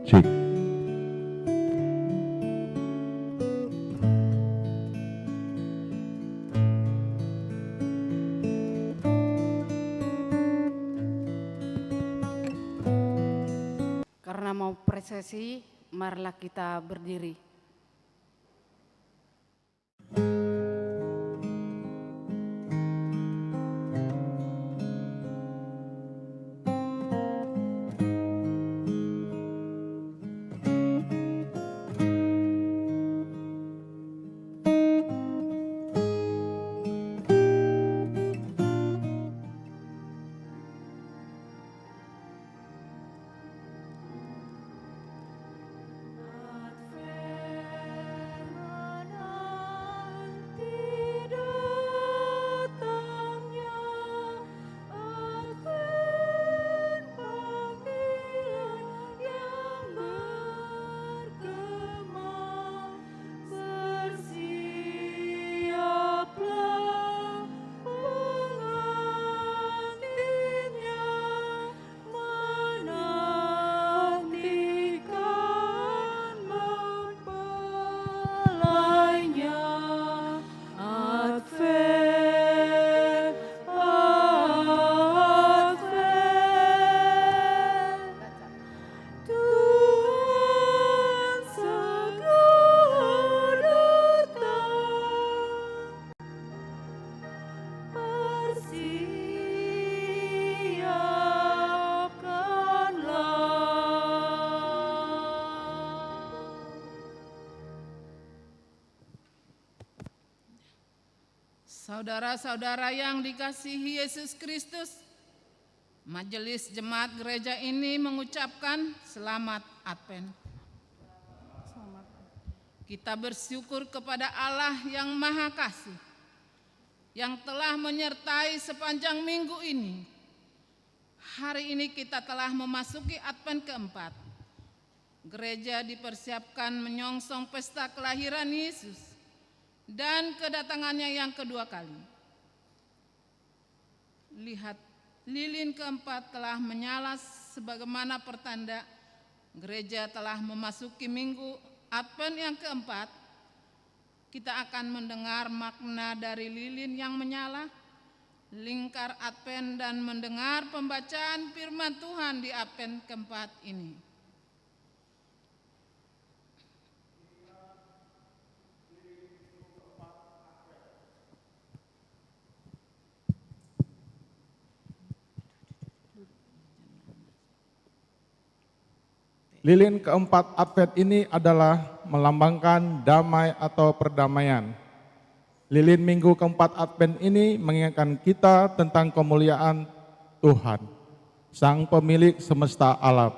Cik. Karena mau prosesi, marilah kita berdiri. Saudara-saudara yang dikasihi Yesus Kristus, Majelis Jemaat Gereja ini mengucapkan selamat Advent. Kita bersyukur kepada Allah yang Maha Kasih, yang telah menyertai sepanjang minggu ini. Hari ini kita telah memasuki Advent keempat. Gereja dipersiapkan menyongsong pesta kelahiran Yesus dan kedatangannya yang kedua kali. Lihat, lilin keempat telah menyala sebagaimana pertanda gereja telah memasuki minggu Advent yang keempat. Kita akan mendengar makna dari lilin yang menyala, lingkar Advent, dan mendengar pembacaan firman Tuhan di Advent keempat ini. Lilin keempat Advent ini adalah melambangkan damai atau perdamaian. Lilin minggu keempat Advent ini mengingatkan kita tentang kemuliaan Tuhan, Sang Pemilik semesta alam.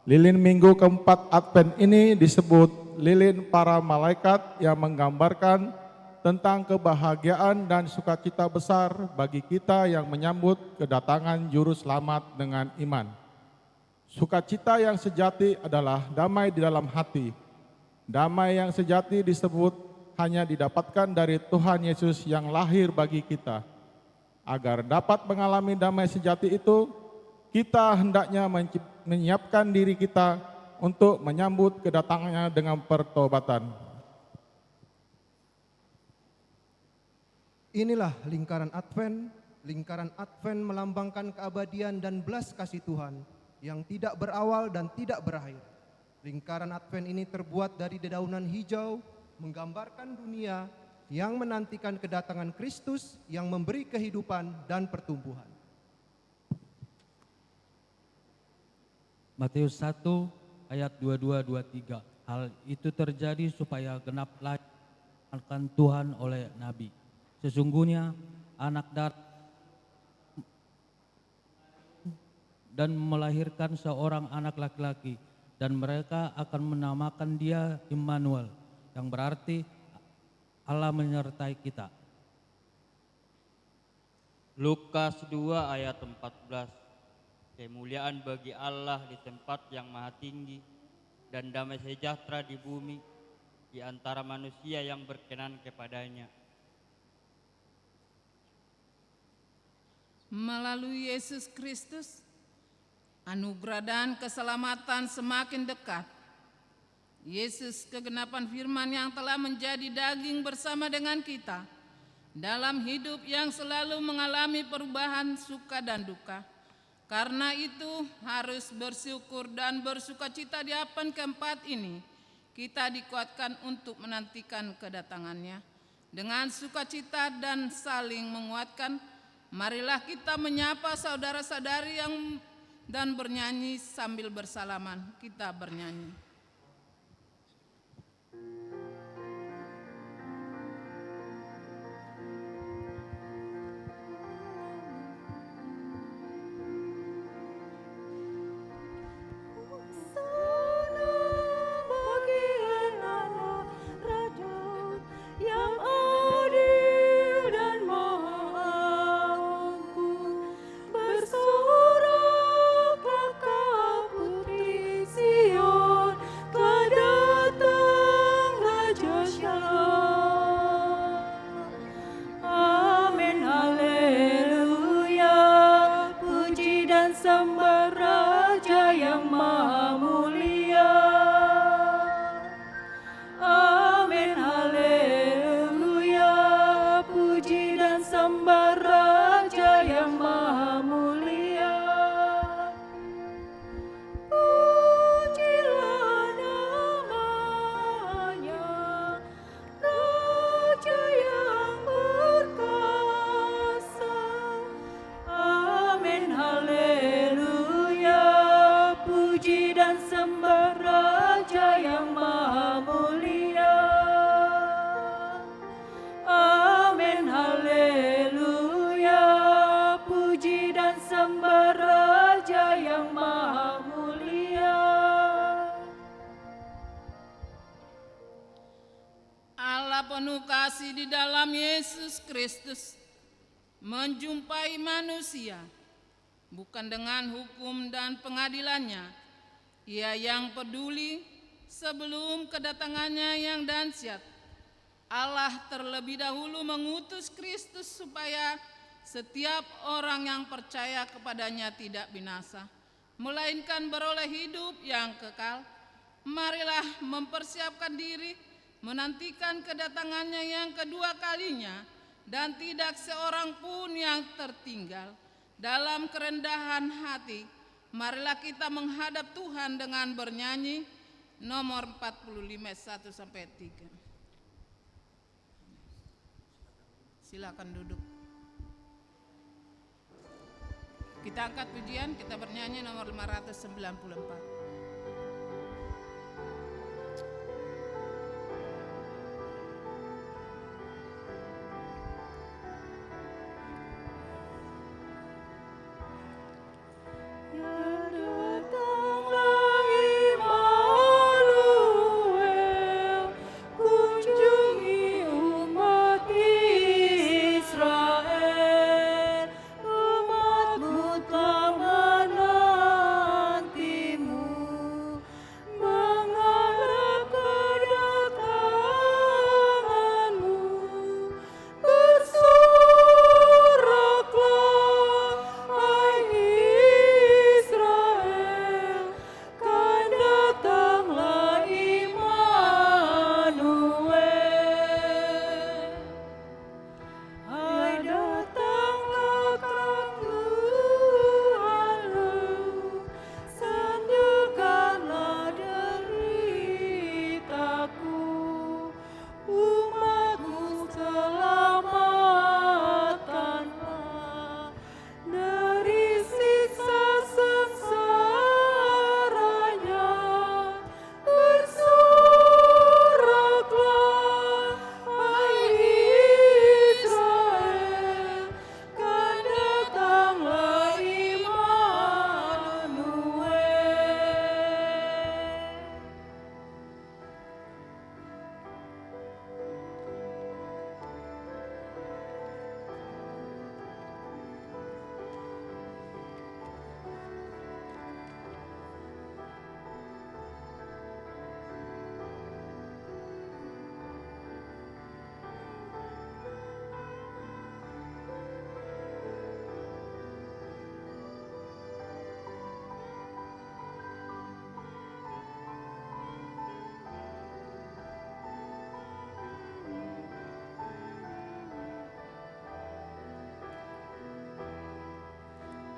Lilin minggu keempat Advent ini disebut lilin para malaikat yang menggambarkan tentang kebahagiaan dan sukacita besar bagi kita yang menyambut kedatangan Juru Selamat dengan iman. Sukacita yang sejati adalah damai di dalam hati. Damai yang sejati disebut hanya didapatkan dari Tuhan Yesus yang lahir bagi kita. Agar dapat mengalami damai sejati itu, kita hendaknya menyiapkan diri kita untuk menyambut kedatangannya dengan pertobatan. Inilah lingkaran Advent. Lingkaran Advent melambangkan keabadian dan belas kasih Tuhan yang tidak berawal dan tidak berakhir. Lingkaran Advent ini terbuat dari dedaunan hijau, menggambarkan dunia yang menantikan kedatangan Kristus yang memberi kehidupan dan pertumbuhan. Matius 1 ayat 22-23. Hal itu terjadi supaya genaplah akan Tuhan oleh Nabi. Sesungguhnya anak darah dan melahirkan seorang anak laki-laki, dan mereka akan menamakan dia Immanuel, yang berarti Allah menyertai kita. Lukas 2 ayat 14. Kemuliaan bagi Allah di tempat yang maha tinggi, dan damai sejahtera di bumi di antara manusia yang berkenan kepadanya. Melalui Yesus Kristus, anugerah dan keselamatan semakin dekat. Yesus, kegenapan firman yang telah menjadi daging bersama dengan kita dalam hidup yang selalu mengalami perubahan suka dan duka. Karena itu harus bersyukur dan bersukacita di Advent keempat ini. Kita dikuatkan untuk menantikan kedatangannya. Dengan sukacita dan saling menguatkan, marilah kita menyapa saudara-saudari dan bernyanyi sambil bersalaman. Kita bernyanyi. Penuh kasih di dalam Yesus Kristus menjumpai manusia bukan dengan hukum dan pengadilannya. Ia yang peduli sebelum kedatangannya yang dahsyat. Allah terlebih dahulu mengutus Kristus supaya setiap orang yang percaya kepadanya tidak binasa, melainkan beroleh hidup yang kekal. Marilah mempersiapkan diri menantikan kedatangannya yang kedua kalinya, dan tidak seorang pun yang tertinggal. Dalam kerendahan hati, marilah kita menghadap Tuhan dengan bernyanyi nomor 45 1-3. Silakan duduk. Kita angkat pujian, kita bernyanyi nomor 594. Umatmu telah menantimu.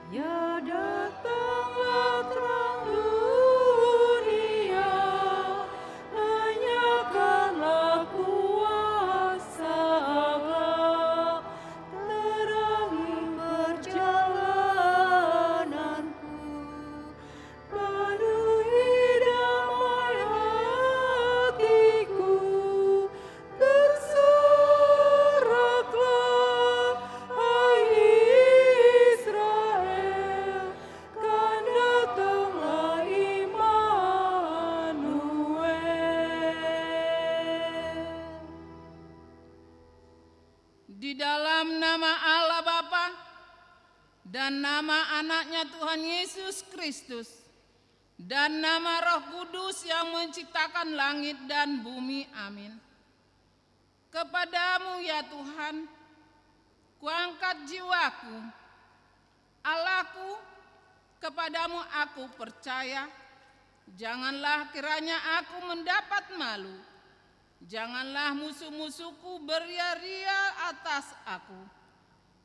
Ya datanglah terang dunia, nyatakanlah kuasa Allah, terangi perjalananku, penuhi damai hatiku, bersoraklah hai Israel, kan datanglah Immanuel. Di dalam nama Allah Bapa dan nama anaknya Tuhan Yesus Kristus dan nama Roh Kudus yang menciptakan langit dan bumi, amin. Kepadamu ya Tuhan, kuangkat jiwaku, Allahku, kepadamu aku percaya. Janganlah kiranya aku mendapat malu, janganlah musuh-musuhku beria-ria atas aku.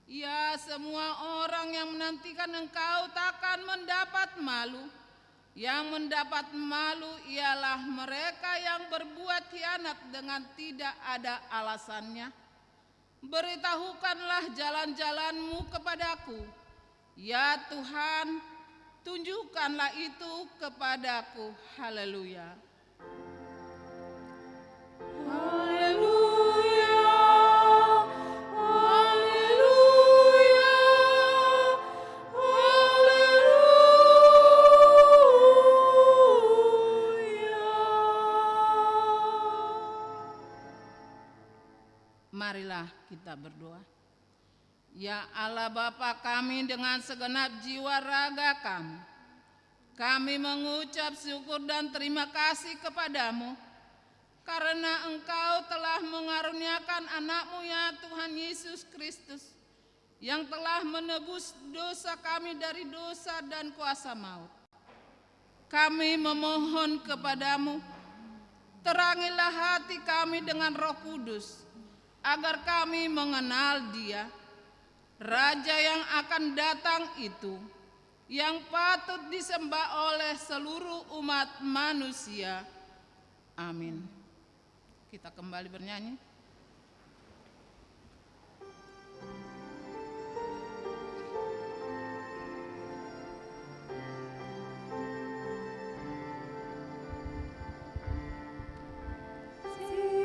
Ya, semua orang yang menantikan Engkau takkan mendapat malu. Yang mendapat malu ialah mereka yang berbuat khianat dengan tidak ada alasannya. Beritahukanlah jalan-jalan-Mu kepadaku. Ya Tuhan, tunjukkanlah itu kepadaku. Haleluya. Haleluya, haleluya, haleluya. Marilah kita berdoa. Ya Allah Bapa kami, dengan segenap jiwa raga kami mengucap syukur dan terima kasih kepadamu karena Engkau telah mengaruniakan anak-Mu ya Tuhan Yesus Kristus yang telah menebus dosa kami dari dosa dan kuasa maut. Kami memohon kepadamu, terangilah hati kami dengan Roh Kudus agar kami mengenal Dia, Raja yang akan datang itu, yang patut disembah oleh seluruh umat manusia. Amin. Kita kembali bernyanyi.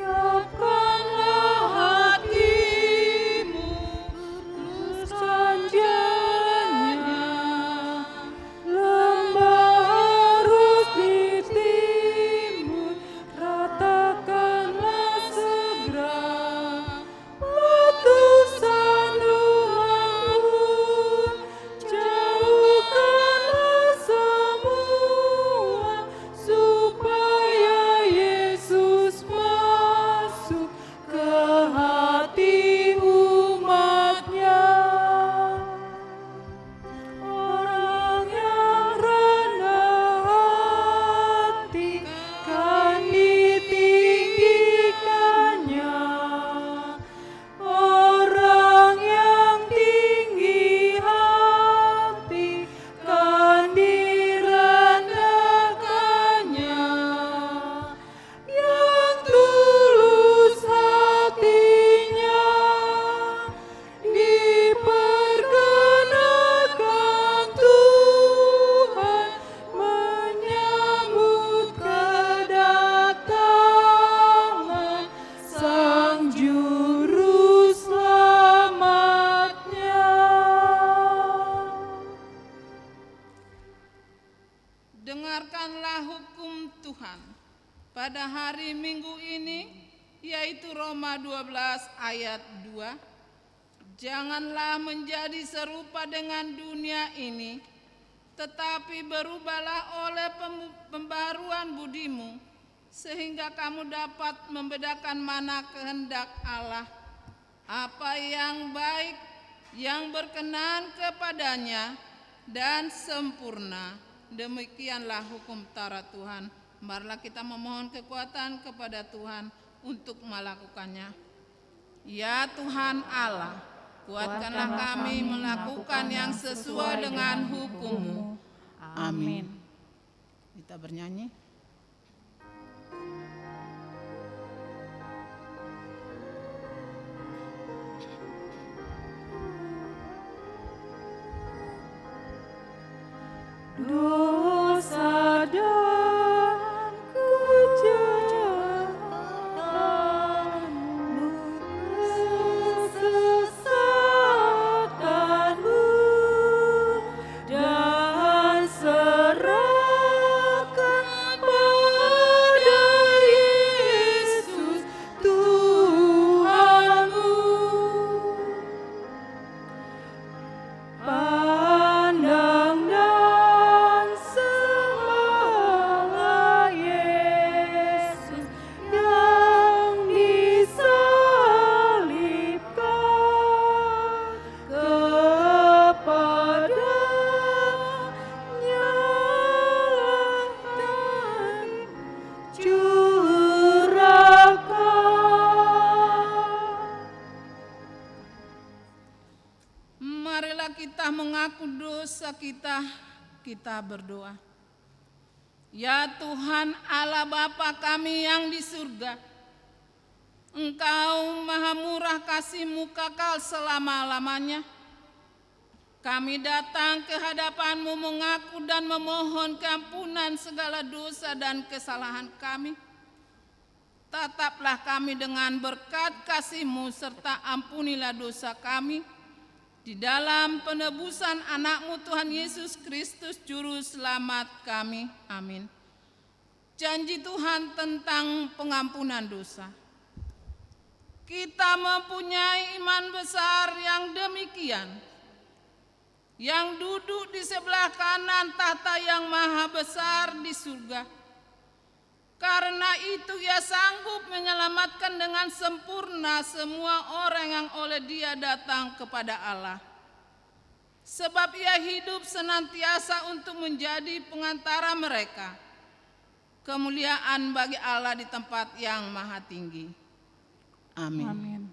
Siapkanlah hatimu, luruskan jalannya, lembah harus ditimbun, ratakanlah segera, batu sandungan pun, jauhkanlah semua, supaya Yesus masuk ke hati umatnya. Orang yang rendah hati kan ditinggikannya, orang yang tinggi hati kan direndahkannya. Yang tulus hatinya diperkenakan Tuhan menyambut kedatangan Sang Juru Selamatnya. Dengarkanlah hukum Tuhan pada hari Minggu ini, yaitu Roma 12 ayat 2. Janganlah menjadi serupa dengan dunia ini, tetapi berubahlah oleh pembaharuan budimu, sehingga kamu dapat membedakan mana kehendak Allah, apa yang baik, yang berkenan kepadanya, dan sempurna. Demikianlah hukum Taurat Tuhan. Marilah kita memohon kekuatan kepada Tuhan untuk melakukannya. Ya Tuhan Allah, Kuatkanlah kami melakukan yang sesuai dengan hukum-Mu. Amin. Kita bernyanyi. Dosa dan kejahatanmu, kesesatanmu, dan serahkan pada Yesus Tuhanmu. Pandang dan sembahlah Yesus yang disalibkan, kepadanya dan curahkan. Marilah kita mengaku dosa kita, kita berdoa. Ya Tuhan Allah Bapa kami yang di surga, Engkau maha murah kasih-Mu kekal selama-lamanya. Kami datang ke hadapan-Mu mengaku dan memohon keampunan segala dosa dan kesalahan kami. Tataplah kami dengan berkat kasih-Mu serta ampunilah dosa kami. Di dalam penebusan anak-Mu Tuhan Yesus Kristus Juru Selamat kami. Amin. Janji Tuhan tentang pengampunan dosa. Kita mempunyai iman besar yang demikian, yang duduk di sebelah kanan tahta yang maha besar di surga. Karena itu Ia sanggup menyelamatkan dengan sempurna semua orang yang oleh Dia datang kepada Allah. Sebab Ia hidup senantiasa untuk menjadi pengantara mereka. Kemuliaan bagi Allah di tempat yang maha tinggi. Amin. Amin.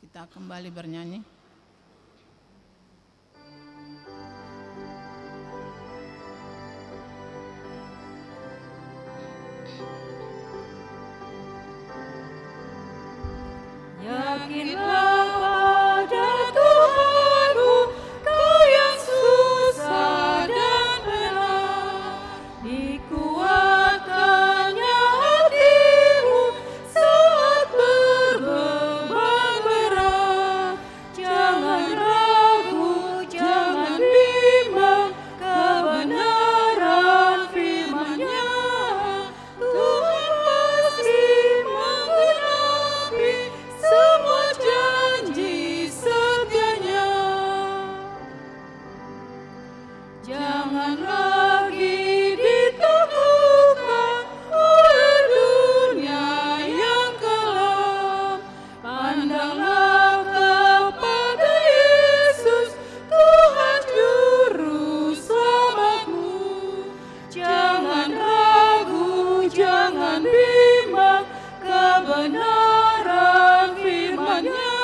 Kita kembali bernyanyi. Yakinlah pada Tuhanmu, kau yang susah dan berat, dikuatkannya hatimu saat berbeban berat. Jangan ragu, jangan bimbang, kebenaran firman-Nya, Tuhan pasti menggenapi semua janji setianya. Jangan lagi ditaklukkan oleh dunia yang kelam. Pandanglah kepada Yesus, Tuhan Juru Selamatmu. Jangan ragu, jangan bimbang, kebenaran firman-Nya,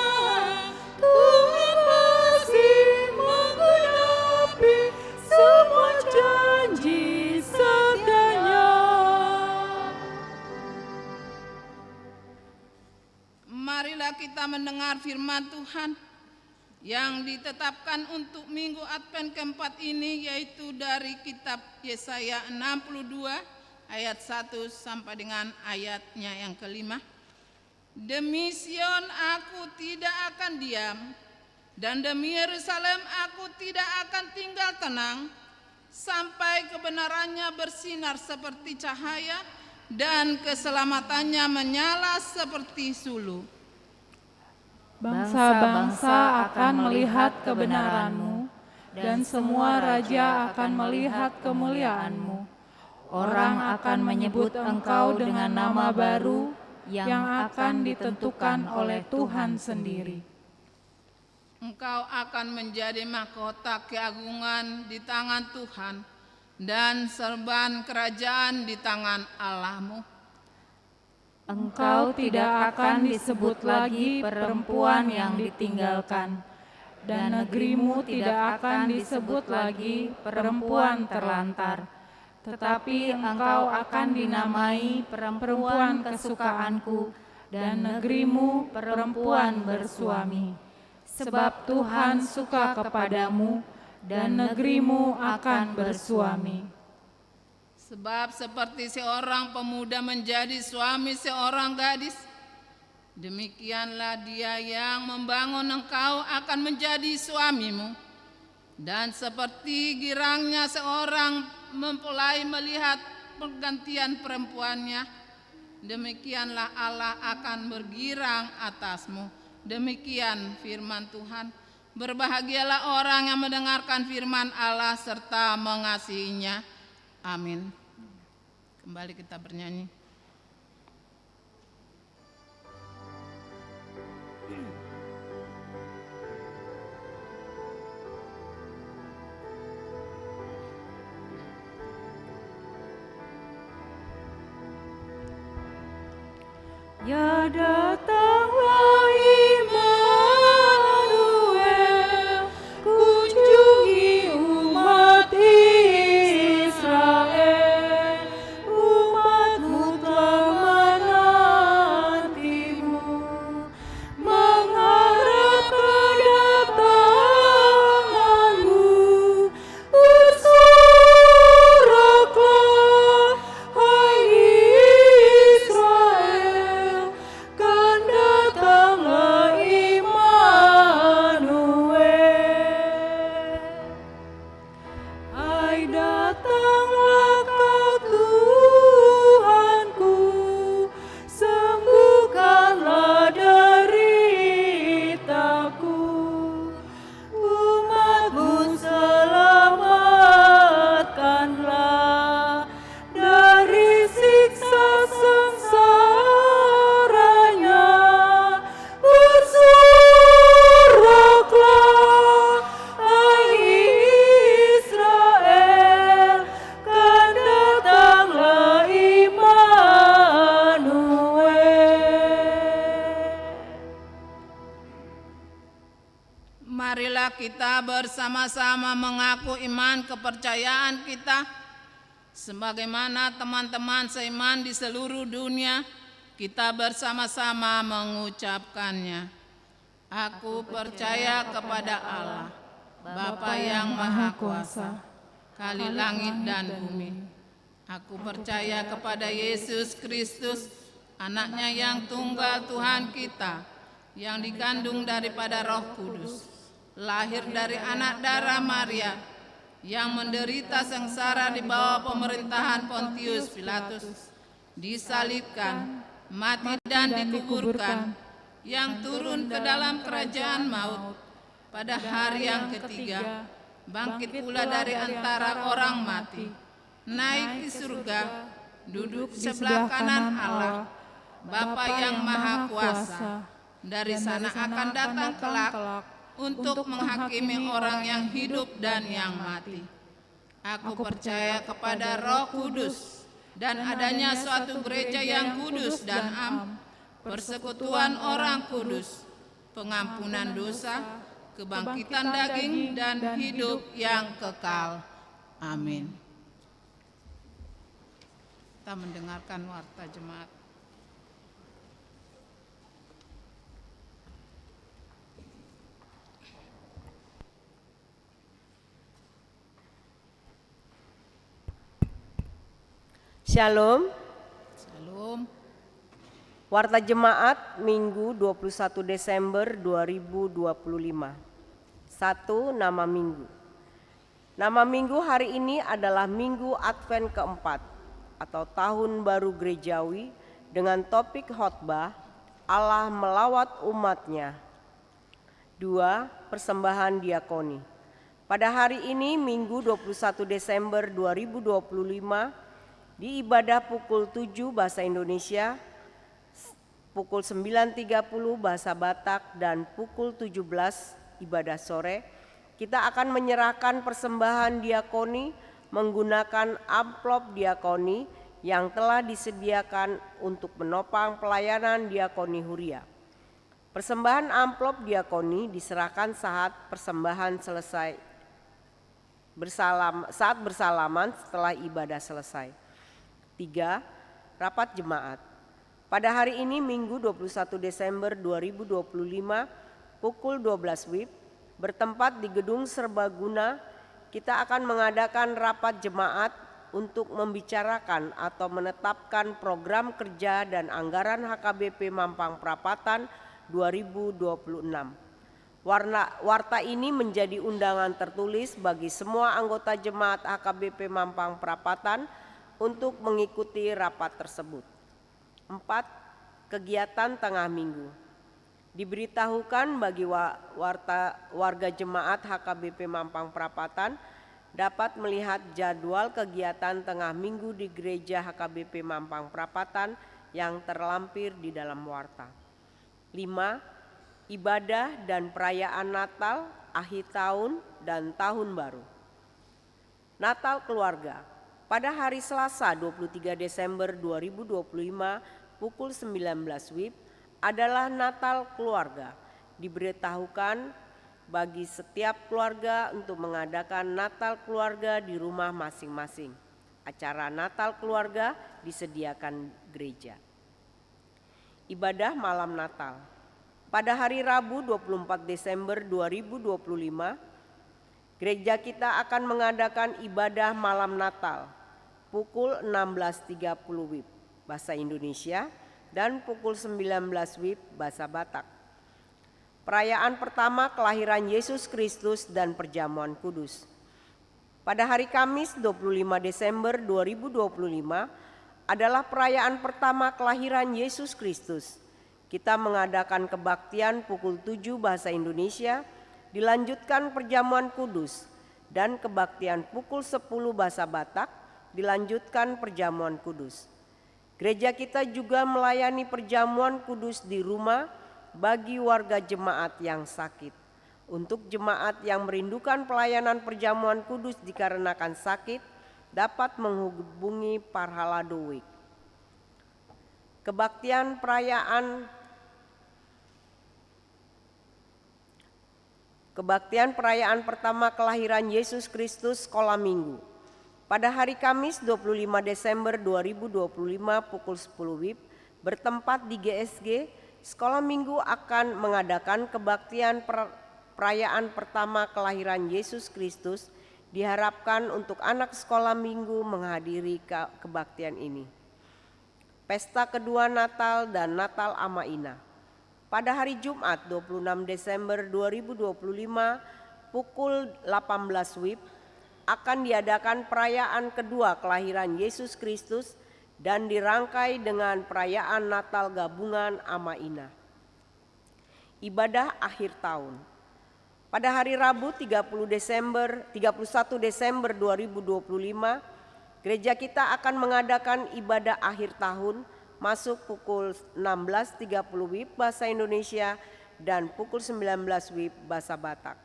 Tuhan pasti menggenapi semua janji setianya. Marilah kita mendengar firman Tuhan yang ditetapkan untuk minggu Advent keempat ini, yaitu dari kitab Yesaya 62 ayat 1 sampai dengan ayatnya yang kelima. Demi Sion aku tidak akan diam, dan demi Yerusalem aku tidak akan tinggal tenang, sampai kebenarannya bersinar seperti cahaya, dan keselamatannya menyala seperti sulu. Bangsa-bangsa akan melihat kebenaran-Mu, dan semua raja akan melihat kemuliaan-Mu. Orang akan menyebut Engkau dengan nama baru yang akan ditentukan oleh Tuhan sendiri. Engkau akan menjadi mahkota keagungan di tangan Tuhan, dan serban kerajaan di tangan Allah-Mu. Engkau tidak akan disebut lagi perempuan yang ditinggalkan, dan negerimu tidak akan disebut lagi perempuan terlantar, tetapi engkau akan dinamai perempuan kesukaanku, dan negerimu perempuan bersuami. Sebab Tuhan suka kepadamu, dan negerimu akan bersuami. Sebab seperti seorang pemuda menjadi suami seorang gadis, demikianlah dia yang membangun engkau akan menjadi suamimu. Dan seperti girangnya seorang mempelai melihat pergantian perempuannya, demikianlah Allah akan bergirang atasmu. Demikian firman Tuhan. Berbahagialah orang yang mendengarkan firman Allah serta mengasihinya. Amin. Kembali kita bernyanyi. Ya datanglah Immanuel, kunjungi umat Israel. Umatmu telah menantimu, mengharap kedatanganmu. Bersoraklah, hai Israel, kan datanglah Immanuel. Hai datanglah kau Tuhanku, sembuhkanlah deritaku. Umatmu selamatkanlah dari siksa sengsaranya. Bersoraklah, hai Israel, kan datanglah Immanuel. Marilah kita bersama-sama mengaku iman kepercayaan kita sebagaimana teman-teman seiman di seluruh dunia. Kita bersama-sama mengucapkannya. Aku percaya kepada Allah, Bapa yang Maha Kuasa, Kali langit dan bumi. Aku percaya kepada Yesus Kristus, anaknya yang tunggal Tuhan kita, yang dikandung daripada Roh Kudus, lahir dari anak darah Maria, yang menderita sengsara di bawah pemerintahan Pontius Pilatus, disalibkan, mati dan dikuburkan, yang turun ke dalam kerajaan maut, pada hari yang ketiga, bangkit pula dari antara orang mati, naik ke surga, duduk sebelah kanan Allah, Bapa yang Maha Kuasa. Dari sana akan datang kelak untuk menghakimi orang yang hidup dan yang mati. Aku percaya kepada Roh Kudus dan adanya suatu gereja yang kudus dan am, persekutuan orang kudus, pengampunan dosa, kebangkitan daging dan hidup yang kekal. Amin. Kita mendengarkan warta jemaat. Shalom. Shalom. Warta Jemaat Minggu 21 Desember 2025. 1. Nama Minggu. Nama Minggu hari ini adalah Minggu Advent keempat atau Tahun Baru Gerejawi dengan topik khotbah Allah melawat umatnya. 2. Persembahan diakoni. Pada hari ini Minggu 21 Desember 2025 di ibadah pukul 7 bahasa Indonesia, pukul 9.30 bahasa Batak, dan pukul 17 ibadah sore, kita akan menyerahkan persembahan diakoni menggunakan amplop diakoni yang telah disediakan untuk menopang pelayanan diakoni Huria. Persembahan amplop diakoni diserahkan saat persembahan selesai saat bersalaman setelah ibadah selesai. 3. Rapat jemaat. Pada hari ini Minggu 21 Desember 2025 pukul 12 WIB bertempat di Gedung Serbaguna, kita akan mengadakan rapat jemaat untuk membicarakan atau menetapkan program kerja dan anggaran HKBP Mampang Prapatan 2026. Warta ini menjadi undangan tertulis bagi semua anggota jemaat HKBP Mampang Prapatan untuk mengikuti rapat tersebut. 4. Kegiatan tengah minggu. Diberitahukan bagi warga jemaat HKBP Mampang Prapatan dapat melihat jadwal kegiatan tengah minggu di gereja HKBP Mampang Prapatan yang terlampir di dalam warta. 5. Ibadah dan perayaan Natal, akhir tahun, dan tahun baru. Natal keluarga. Pada hari Selasa 23 Desember 2025 pukul 19 WIB adalah Natal keluarga. Diberitahukan bagi setiap keluarga untuk mengadakan Natal keluarga di rumah masing-masing. Acara Natal keluarga disediakan gereja. Ibadah malam Natal. Pada hari Rabu 24 Desember 2025, gereja kita akan mengadakan ibadah malam Natal pukul 16.30 WIB bahasa Indonesia dan pukul 19 WIB bahasa Batak. Perayaan pertama kelahiran Yesus Kristus dan perjamuan kudus. Pada hari Kamis 25 Desember 2025 adalah perayaan pertama kelahiran Yesus Kristus. Kita mengadakan kebaktian pukul 7 bahasa Indonesia, dilanjutkan perjamuan kudus, dan kebaktian pukul 10 bahasa Batak, dilanjutkan perjamuan kudus. Gereja kita juga melayani perjamuan kudus di rumah bagi warga jemaat yang sakit. Untuk jemaat yang merindukan pelayanan perjamuan kudus dikarenakan sakit, dapat menghubungi Parhala Doik. Kebaktian perayaan pertama kelahiran Yesus Kristus sekolah minggu. Pada hari Kamis 25 Desember 2025 pukul 10 WIB bertempat di GSG, sekolah minggu akan mengadakan kebaktian perayaan pertama kelahiran Yesus Kristus. Diharapkan untuk anak sekolah minggu menghadiri kebaktian ini. Pesta kedua Natal dan Natal Amaina. Pada hari Jumat 26 Desember 2025 pukul 18 WIB akan diadakan perayaan kedua kelahiran Yesus Kristus dan dirangkai dengan perayaan Natal gabungan Amaina. Ibadah akhir tahun. Pada hari Rabu 31 Desember 2025, gereja kita akan mengadakan ibadah akhir tahun masuk pukul 16.30 WIB bahasa Indonesia dan pukul 19 WIB bahasa Batak.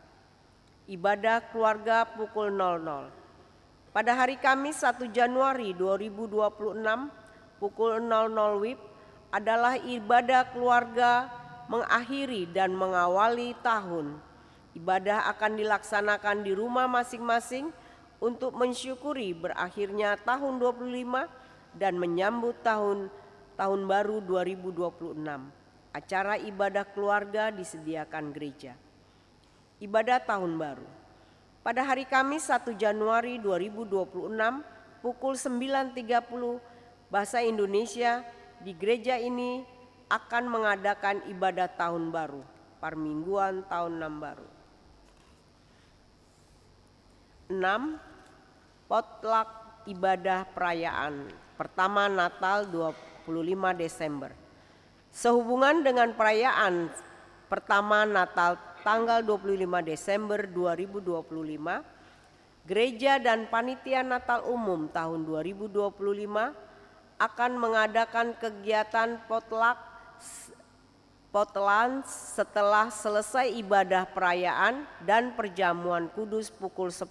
Ibadah keluarga pukul 00. Pada hari Kamis 1 Januari 2026 pukul 00 WIB adalah ibadah keluarga mengakhiri dan mengawali tahun. Ibadah akan dilaksanakan di rumah masing-masing untuk mensyukuri berakhirnya tahun 25 dan menyambut tahun baru 2026. Acara ibadah keluarga disediakan gereja. Ibadah tahun baru. Pada hari Kamis 1 Januari 2026 pukul 9.30 bahasa Indonesia di gereja ini akan mengadakan ibadah tahun baru, permingguan tahun 6 baru. 6. Potluck ibadah perayaan pertama Natal 25 Desember. Sehubungan dengan perayaan pertama Natal tanggal 25 Desember 2025, gereja dan panitia Natal umum tahun 2025 akan mengadakan kegiatan potluck setelah selesai ibadah perayaan dan perjamuan kudus pukul 10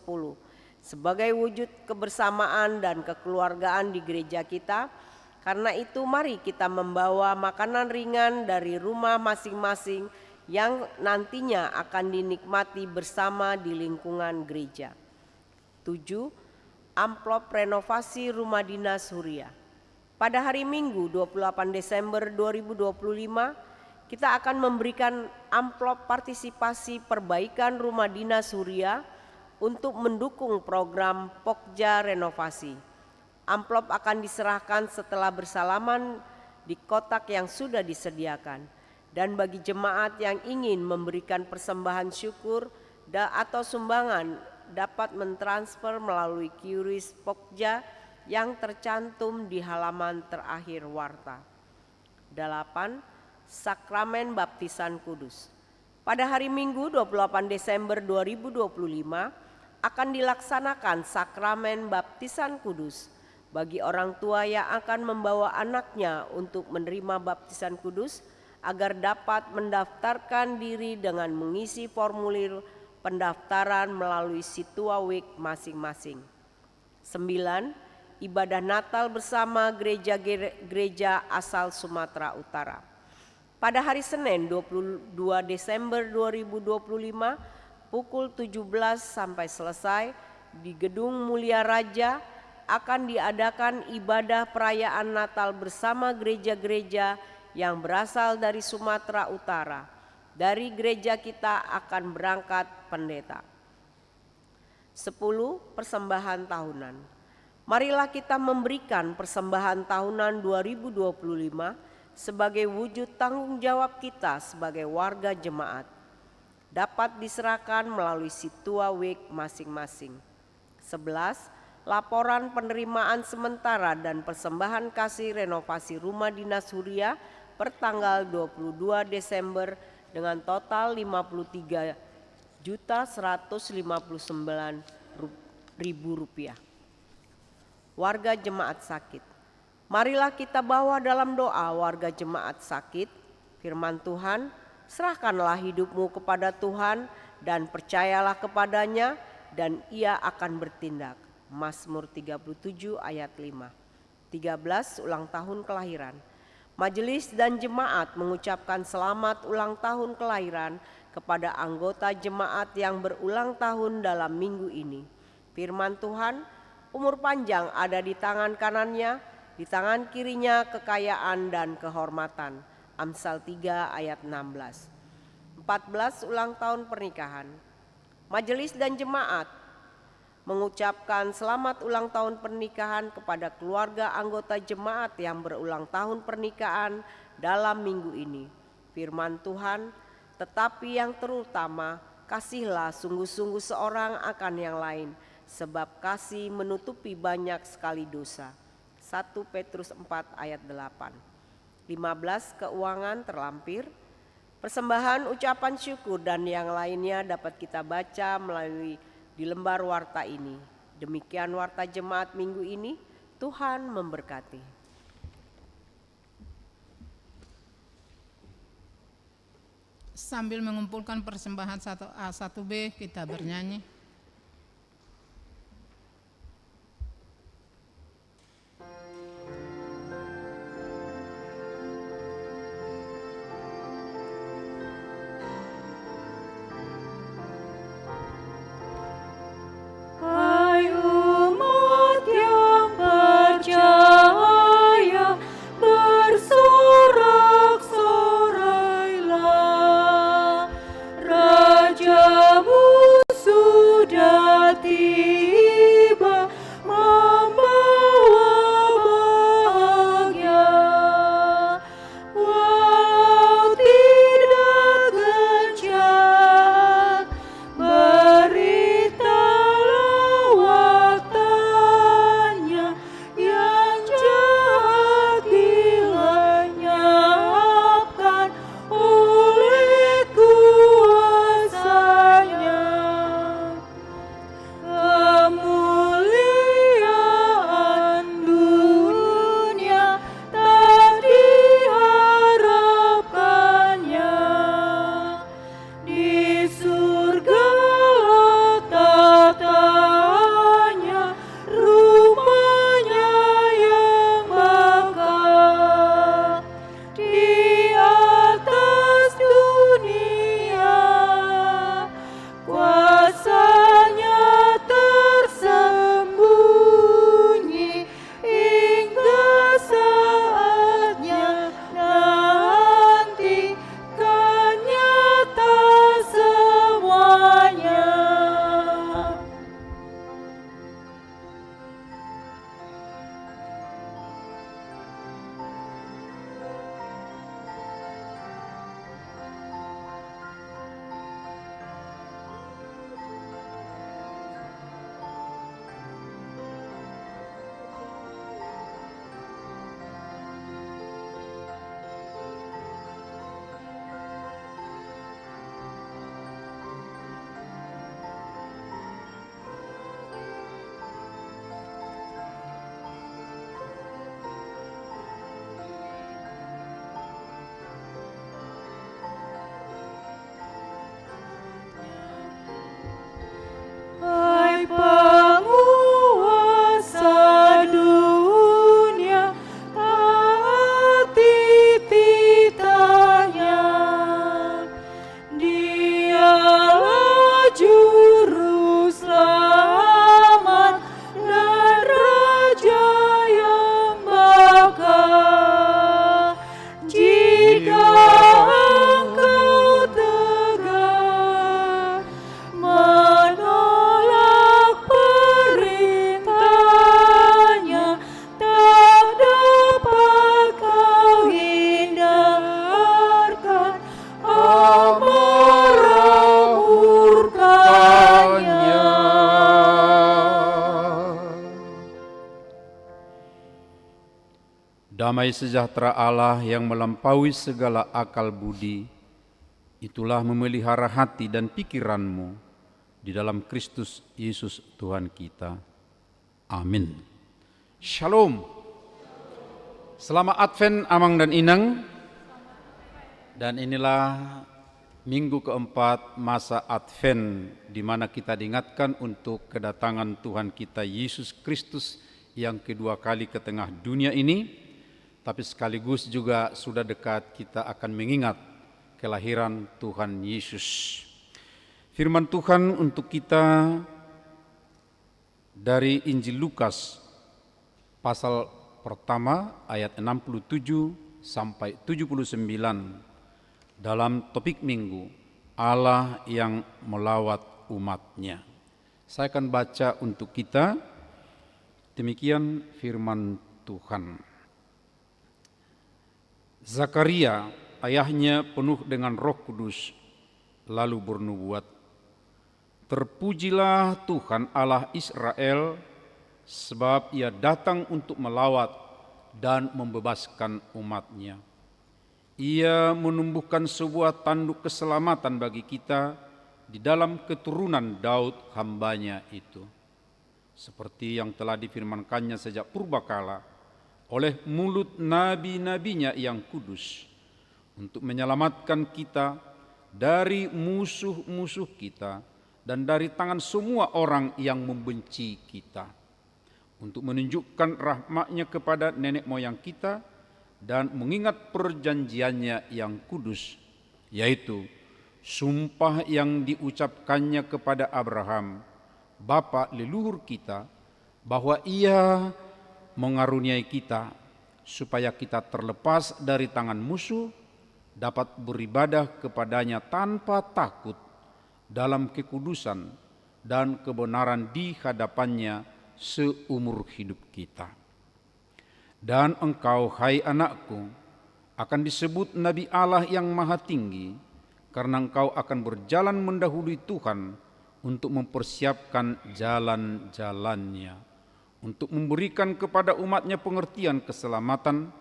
sebagai wujud kebersamaan dan kekeluargaan di gereja kita. Karena itu mari kita membawa makanan ringan dari rumah masing-masing yang nantinya akan dinikmati bersama di lingkungan gereja. 7. Amplop renovasi rumah dinas Huria. Pada hari Minggu 28 Desember 2025, kita akan memberikan amplop partisipasi perbaikan rumah dinas Huria untuk mendukung program Pokja renovasi. Amplop akan diserahkan setelah bersalaman di kotak yang sudah disediakan. Dan bagi jemaat yang ingin memberikan persembahan syukur atau sumbangan dapat mentransfer melalui QRIS Pokja yang tercantum di halaman terakhir warta. 8. Sakramen Baptisan Kudus. Pada hari Minggu 28 Desember 2025 akan dilaksanakan sakramen baptisan kudus bagi orang tua yang akan membawa anaknya untuk menerima baptisan kudus agar dapat mendaftarkan diri dengan mengisi formulir pendaftaran melalui Situa Week masing-masing. 9. Ibadah Natal bersama gereja asal Sumatera Utara. Pada hari Senin 22 Desember 2025 pukul 17 sampai selesai di Gedung Mulia Raja akan diadakan ibadah perayaan Natal bersama gereja-gereja yang berasal dari Sumatera Utara. Dari gereja kita akan berangkat pendeta. 10. Persembahan tahunan. Marilah kita memberikan persembahan tahunan 2025 sebagai wujud tanggung jawab kita sebagai warga jemaat. Dapat diserahkan melalui Situa Week masing-masing. 11. Laporan penerimaan sementara dan persembahan kasih renovasi rumah dinas Huria per tanggal 22 Desember dengan total Rp50.159.000. Warga jemaat sakit. Marilah kita bawa dalam doa warga jemaat sakit. Firman Tuhan, serahkanlah hidupmu kepada Tuhan dan percayalah kepadanya dan ia akan bertindak. Mazmur 37 ayat 5. 13. Ulang tahun kelahiran. Majelis dan jemaat mengucapkan selamat ulang tahun kelahiran kepada anggota jemaat yang berulang tahun dalam minggu ini. Firman Tuhan, umur panjang ada di tangan kanannya, di tangan kirinya kekayaan dan kehormatan. Amsal 3 ayat 16. 14. Ulang tahun pernikahan. Majelis dan jemaat mengucapkan selamat ulang tahun pernikahan kepada keluarga anggota jemaat yang berulang tahun pernikahan dalam minggu ini. Firman Tuhan, tetapi yang terutama, kasihlah sungguh-sungguh seorang akan yang lain, sebab kasih menutupi banyak sekali dosa. 1 Petrus 4 ayat 8. 15. Keuangan terlampir. Persembahan ucapan syukur dan yang lainnya dapat kita baca melalui di lembar warta ini. Demikian warta jemaat minggu ini. Tuhan memberkati. Sambil mengumpulkan persembahan 1A 1B kita bernyanyi. Rajamu Damai sejahtera Allah yang melampaui segala akal budi, itulah memelihara hati dan pikiranmu di dalam Kristus Yesus Tuhan kita. Amin. Shalom. Selamat Advent Amang dan Inang. Dan inilah minggu keempat masa Advent, di mana kita diingatkan untuk kedatangan Tuhan kita Yesus Kristus yang kedua kali ke tengah dunia ini. Tapi sekaligus juga sudah dekat kita akan mengingat kelahiran Tuhan Yesus. Firman Tuhan untuk kita dari Injil Lukas pasal pertama ayat 67 sampai 79 dalam topik minggu Allah yang melawat umatnya. Saya akan baca untuk kita, demikian firman Tuhan. Zakaria, ayahnya penuh dengan Roh Kudus, lalu bernubuat, "Terpujilah Tuhan Allah Israel, sebab Ia datang untuk melawat dan membebaskan umatnya. Ia menumbuhkan sebuah tanduk keselamatan bagi kita di dalam keturunan Daud hambanya itu, seperti yang telah difirmankannya sejak purbakala oleh mulut nabi-nabinya yang kudus, untuk menyelamatkan kita dari musuh-musuh kita dan dari tangan semua orang yang membenci kita, untuk menunjukkan rahmat-Nya kepada nenek moyang kita dan mengingat perjanjiannya yang kudus, yaitu sumpah yang diucapkannya kepada Abraham, bapa leluhur kita, bahwa Ia mengaruniai kita supaya kita terlepas dari tangan musuh, dapat beribadah kepadanya tanpa takut dalam kekudusan dan kebenaran di hadapannya seumur hidup kita. Dan engkau, hai anakku, akan disebut Nabi Allah yang Maha Tinggi, karena engkau akan berjalan mendahului Tuhan untuk mempersiapkan jalan-jalannya, untuk memberikan kepada umatnya pengertian keselamatan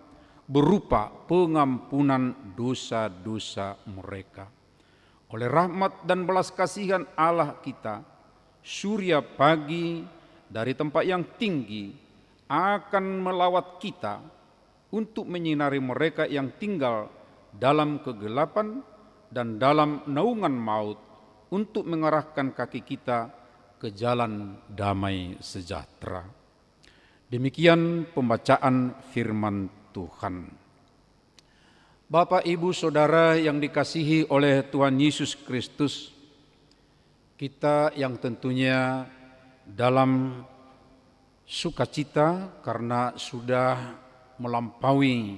berupa pengampunan dosa-dosa mereka. Oleh rahmat dan belas kasihan Allah kita, surya pagi dari tempat yang tinggi akan melawat kita untuk menyinari mereka yang tinggal dalam kegelapan dan dalam naungan maut, untuk mengarahkan kaki kita ke jalan damai sejahtera. Demikian pembacaan firman Tuhan. Bapak, Ibu, Saudara yang dikasihi oleh Tuhan Yesus Kristus, kita yang tentunya dalam sukacita karena sudah melampaui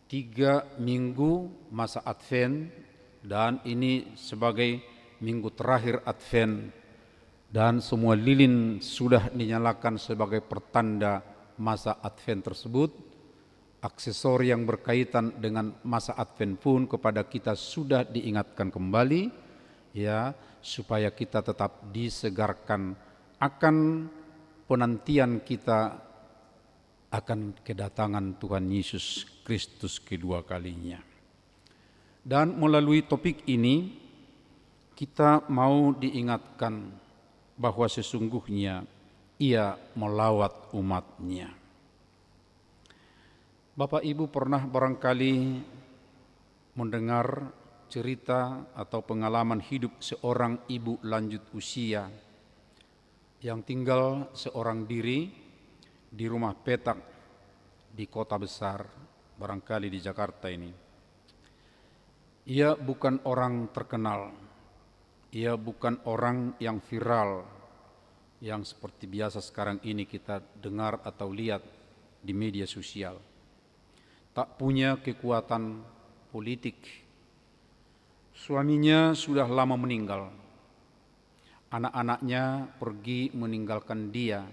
3 minggu masa Advent, dan ini sebagai minggu terakhir Advent, dan semua lilin sudah dinyalakan sebagai pertanda masa Advent tersebut. Aksesori yang berkaitan dengan masa Advent pun kepada kita sudah diingatkan kembali, ya, supaya kita tetap disegarkan akan penantian kita akan kedatangan Tuhan Yesus Kristus kedua kalinya. Dan melalui topik ini kita mau diingatkan bahwa sesungguhnya Ia melawat umatnya. Bapak Ibu pernah barangkali mendengar cerita atau pengalaman hidup seorang ibu lanjut usia yang tinggal seorang diri di rumah petak di kota besar, barangkali di Jakarta ini. Ia bukan orang terkenal, ia bukan orang yang viral, yang seperti biasa sekarang ini kita dengar atau lihat di media sosial. Tak punya kekuatan politik. Suaminya sudah lama meninggal. Anak-anaknya pergi meninggalkan dia,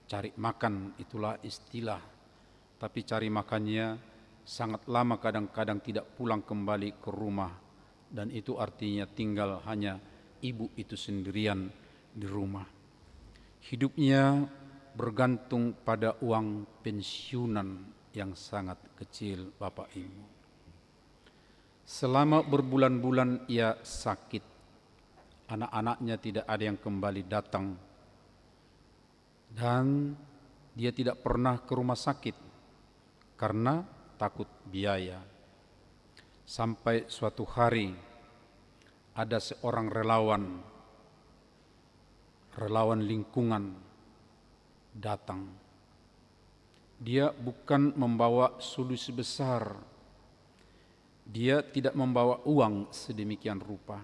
cari makan, itulah istilah. Tapi cari makannya sangat lama, kadang-kadang tidak pulang kembali ke rumah. Dan itu artinya tinggal hanya ibu itu sendirian di rumah. Hidupnya bergantung pada uang pensiunan yang sangat kecil, Bapak Ibu. Selama berbulan-bulan ia sakit, anak-anaknya tidak ada yang kembali datang, dan dia tidak pernah ke rumah sakit karena takut biaya. Sampai suatu hari ada seorang relawan lingkungan datang. Dia bukan membawa solusi besar, dia tidak membawa uang sedemikian rupa,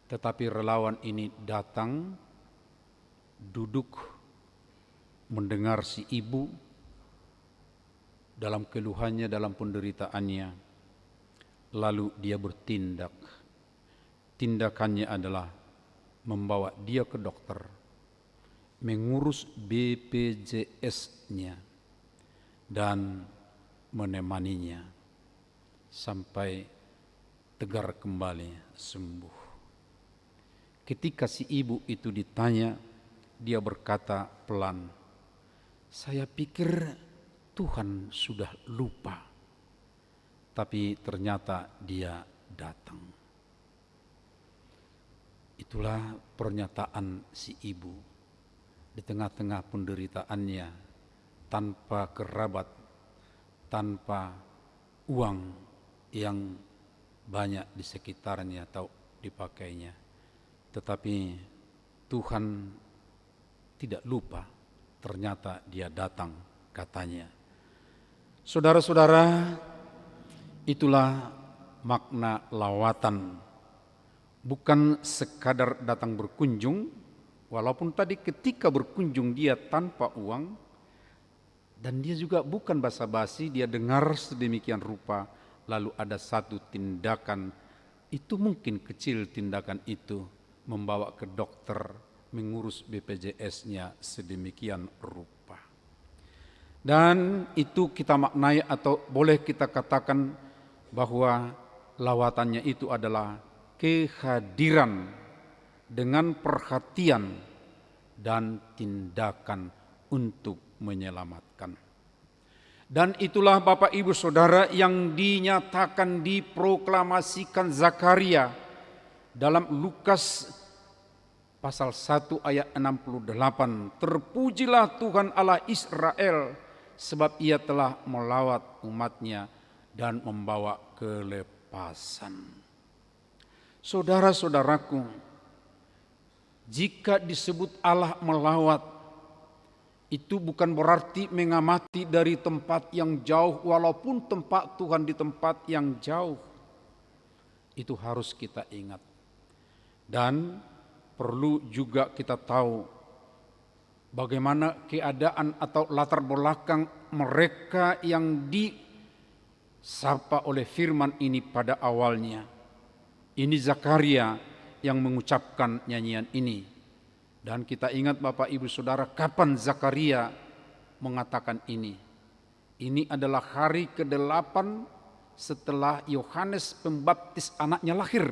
tetapi relawan ini datang, duduk, mendengar si ibu dalam keluhannya, dalam penderitaannya, lalu dia bertindak. Tindakannya adalah membawa dia ke dokter, mengurus BPJS-nya, dan menemaninya sampai tegar kembali, sembuh. Ketika si ibu itu ditanya, dia berkata pelan, "Saya pikir Tuhan sudah lupa." Tapi ternyata dia datang. Itulah pernyataan si ibu di tengah-tengah penderitaannya, tanpa kerabat, tanpa uang yang banyak di sekitarnya atau dipakainya. Tetapi Tuhan tidak lupa, ternyata dia datang, katanya. Saudara-saudara, itulah makna lawatan. Bukan sekadar datang berkunjung, walaupun tadi ketika berkunjung dia tanpa uang, dan dia juga bukan basa-basi, dia dengar sedemikian rupa, lalu ada satu tindakan, itu mungkin kecil tindakan itu, membawa ke dokter, mengurus BPJS-nya sedemikian rupa. Dan itu kita maknai atau boleh kita katakan bahwa lawatannya itu adalah kehadiran dengan perhatian dan tindakan untuk menyelamatkan. Dan itulah Bapak Ibu Saudara yang dinyatakan, diproklamasikan Zakaria dalam Lukas pasal 1 ayat 68. Terpujilah Tuhan Allah Israel, sebab ia telah melawat umatnya dan membawa kelepasan. Saudara-saudaraku, jika disebut Allah melawat, itu bukan berarti mengamati dari tempat yang jauh, walaupun tempat Tuhan di tempat yang jauh. Itu harus kita ingat. Dan perlu juga kita tahu bagaimana keadaan atau latar belakang mereka yang disapa oleh firman ini pada awalnya. Ini Zakaria yang mengucapkan nyanyian ini. Dan kita ingat Bapak Ibu Saudara, kapan Zakaria mengatakan ini? Ini adalah hari ke-8 setelah Yohanes Pembaptis anaknya lahir.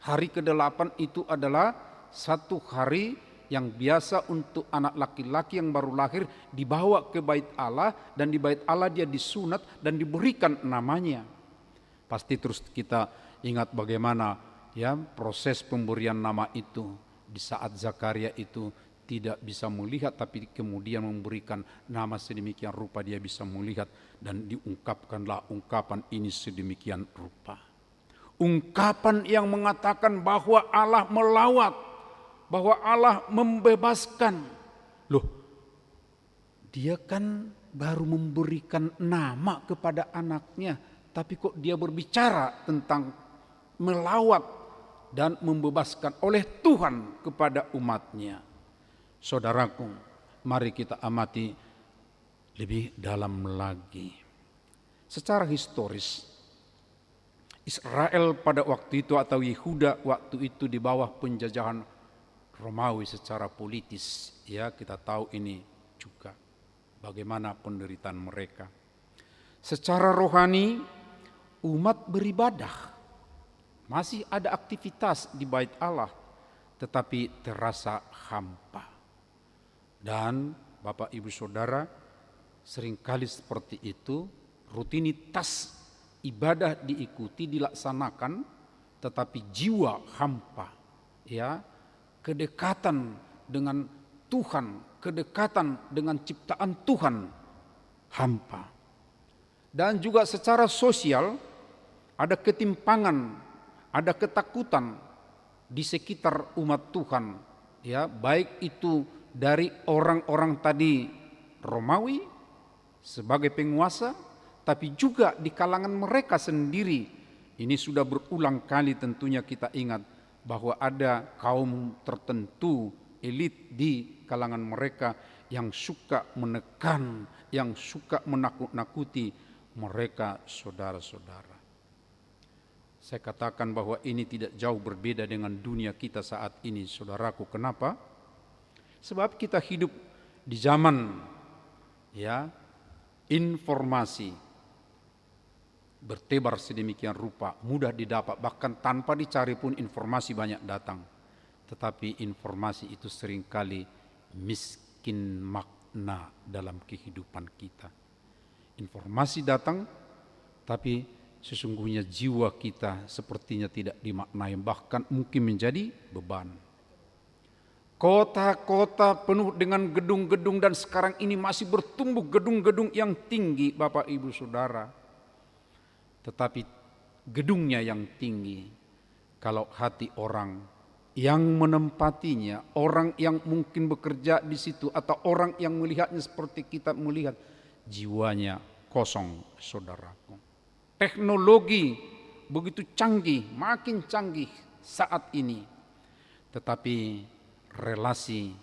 Hari ke-8 itu adalah satu hari yang biasa untuk anak laki-laki yang baru lahir dibawa ke bait Allah, dan di bait Allah dia disunat dan diberikan namanya. Pasti terus kita ingat bagaimana ya proses pemberian nama itu. Di saat Zakaria itu tidak bisa melihat, tapi kemudian memberikan nama sedemikian rupa dia bisa melihat, dan diungkapkanlah ungkapan ini sedemikian rupa. Ungkapan yang mengatakan bahwa Allah melawat, bahwa Allah membebaskan. Loh, dia kan baru memberikan nama kepada anaknya, tapi kok dia berbicara tentang melawat dan membebaskan oleh Tuhan kepada umatnya. Saudaraku, mari kita amati lebih dalam lagi. Secara historis, Israel pada waktu itu atau Yehuda waktu itu di bawah penjajahan Romawi secara politis. Ya, kita tahu ini juga bagaimana penderitaan mereka. Secara rohani, umat beribadah. Masih ada aktivitas di bait Allah, tetapi terasa hampa. Dan Bapak Ibu Saudara, Seringkali seperti itu, rutinitas ibadah diikuti, dilaksanakan, tetapi jiwa hampa, ya, kedekatan dengan Tuhan, kedekatan dengan ciptaan Tuhan hampa. Dan juga secara sosial ada ketimpangan, ada ketakutan di sekitar umat Tuhan, ya, baik itu dari orang-orang tadi Romawi sebagai penguasa, tapi juga di kalangan mereka sendiri. Ini sudah berulang kali tentunya kita ingat bahwa ada kaum tertentu, elit di kalangan mereka yang suka menekan, yang suka menakut-nakuti mereka saudara-saudara. Saya katakan bahwa ini tidak jauh berbeda dengan dunia kita saat ini, saudaraku. Kenapa? Sebab kita hidup di zaman, ya, informasi bertebar sedemikian rupa, mudah didapat, bahkan tanpa dicari pun informasi banyak datang. Tetapi informasi itu seringkali miskin makna dalam kehidupan kita. Informasi datang, tapi sesungguhnya jiwa kita sepertinya tidak dimaknai, bahkan mungkin menjadi beban. Kota-kota penuh dengan gedung-gedung, dan sekarang ini masih bertumbuh gedung-gedung yang tinggi, Bapak Ibu Saudara. Tetapi gedungnya yang tinggi, kalau hati orang yang menempatinya, orang yang mungkin bekerja di situ, atau orang yang melihatnya seperti kita melihat, jiwanya kosong, saudaraku. Teknologi begitu canggih, makin canggih saat ini, tetapi relasi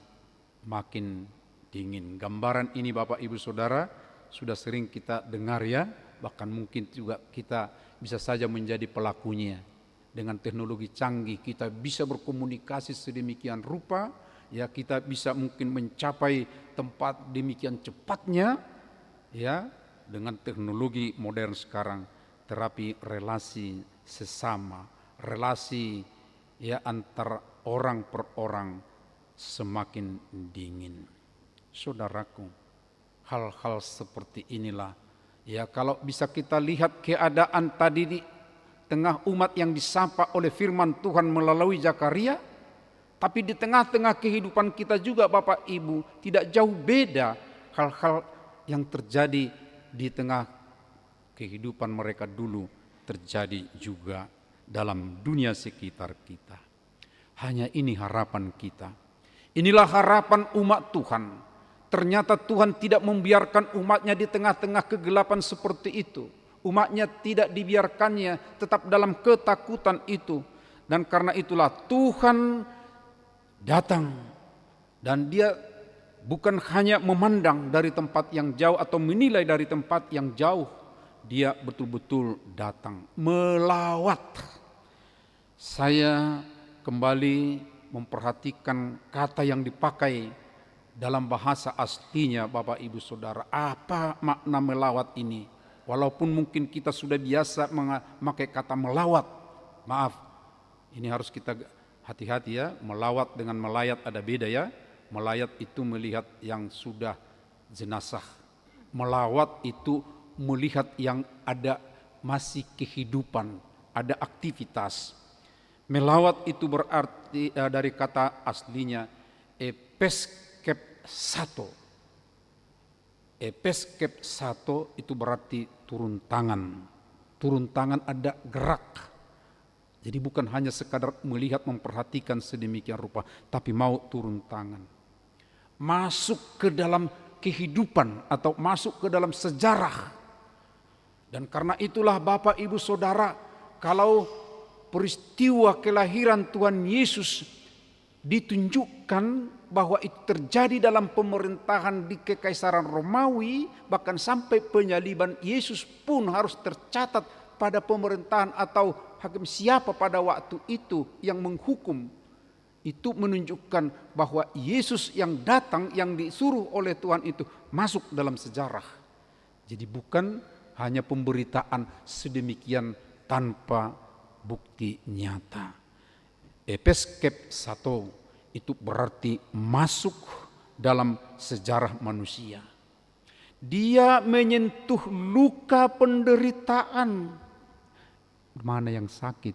makin dingin. Gambaran ini Bapak Ibu Saudara sudah sering kita dengar, ya, bahkan mungkin juga kita bisa saja menjadi pelakunya. Dengan teknologi canggih kita bisa berkomunikasi sedemikian rupa, ya, kita bisa mungkin mencapai tempat demikian cepatnya, ya, dengan teknologi modern sekarang. Terapi relasi sesama, relasi, ya, antar orang per orang semakin dingin. Saudaraku, hal-hal seperti inilah, ya, kalau bisa kita lihat keadaan tadi di tengah umat yang disapa oleh firman Tuhan melalui Zakaria, tapi di tengah-tengah kehidupan kita juga Bapak Ibu, tidak jauh beda hal-hal yang terjadi di tengah kehidupan mereka dulu terjadi juga dalam dunia sekitar kita. Hanya ini harapan kita. Inilah harapan umat Tuhan. Ternyata Tuhan tidak membiarkan umatnya di tengah-tengah kegelapan seperti itu. Umatnya tidak dibiarkannya tetap dalam ketakutan itu. Dan karena itulah Tuhan datang. Dan dia bukan hanya memandang dari tempat yang jauh atau menilai dari tempat yang jauh. Dia betul-betul datang, melawat. Saya kembali memperhatikan kata yang dipakai dalam bahasa aslinya Bapak Ibu Saudara. Apa makna melawat ini? Walaupun mungkin kita sudah biasa memakai kata melawat. Maaf, ini harus kita hati-hati, ya. Melawat dengan melayat ada beda, ya. Melayat itu melihat yang sudah jenazah. Melawat itu melihat yang ada masih kehidupan, ada aktivitas. Melawat itu berarti dari kata aslinya epeskepsato. Epeskepsato itu berarti turun tangan. Turun tangan ada gerak. Jadi bukan hanya sekadar melihat, memperhatikan sedemikian rupa, tapi mau turun tangan. Masuk ke dalam kehidupan atau masuk ke dalam sejarah. Dan karena itulah Bapak Ibu Saudara, kalau peristiwa kelahiran Tuhan Yesus ditunjukkan bahwa itu terjadi dalam pemerintahan di Kekaisaran Romawi, bahkan sampai penyaliban Yesus pun harus tercatat pada pemerintahan atau hakim siapa pada waktu itu yang menghukum. Itu menunjukkan bahwa Yesus yang datang, yang disuruh oleh Tuhan itu masuk dalam sejarah. Jadi bukan hanya pemberitaan sedemikian tanpa bukti nyata. Epeskepsato itu berarti masuk dalam sejarah manusia. Dia menyentuh luka penderitaan. Mana yang sakit?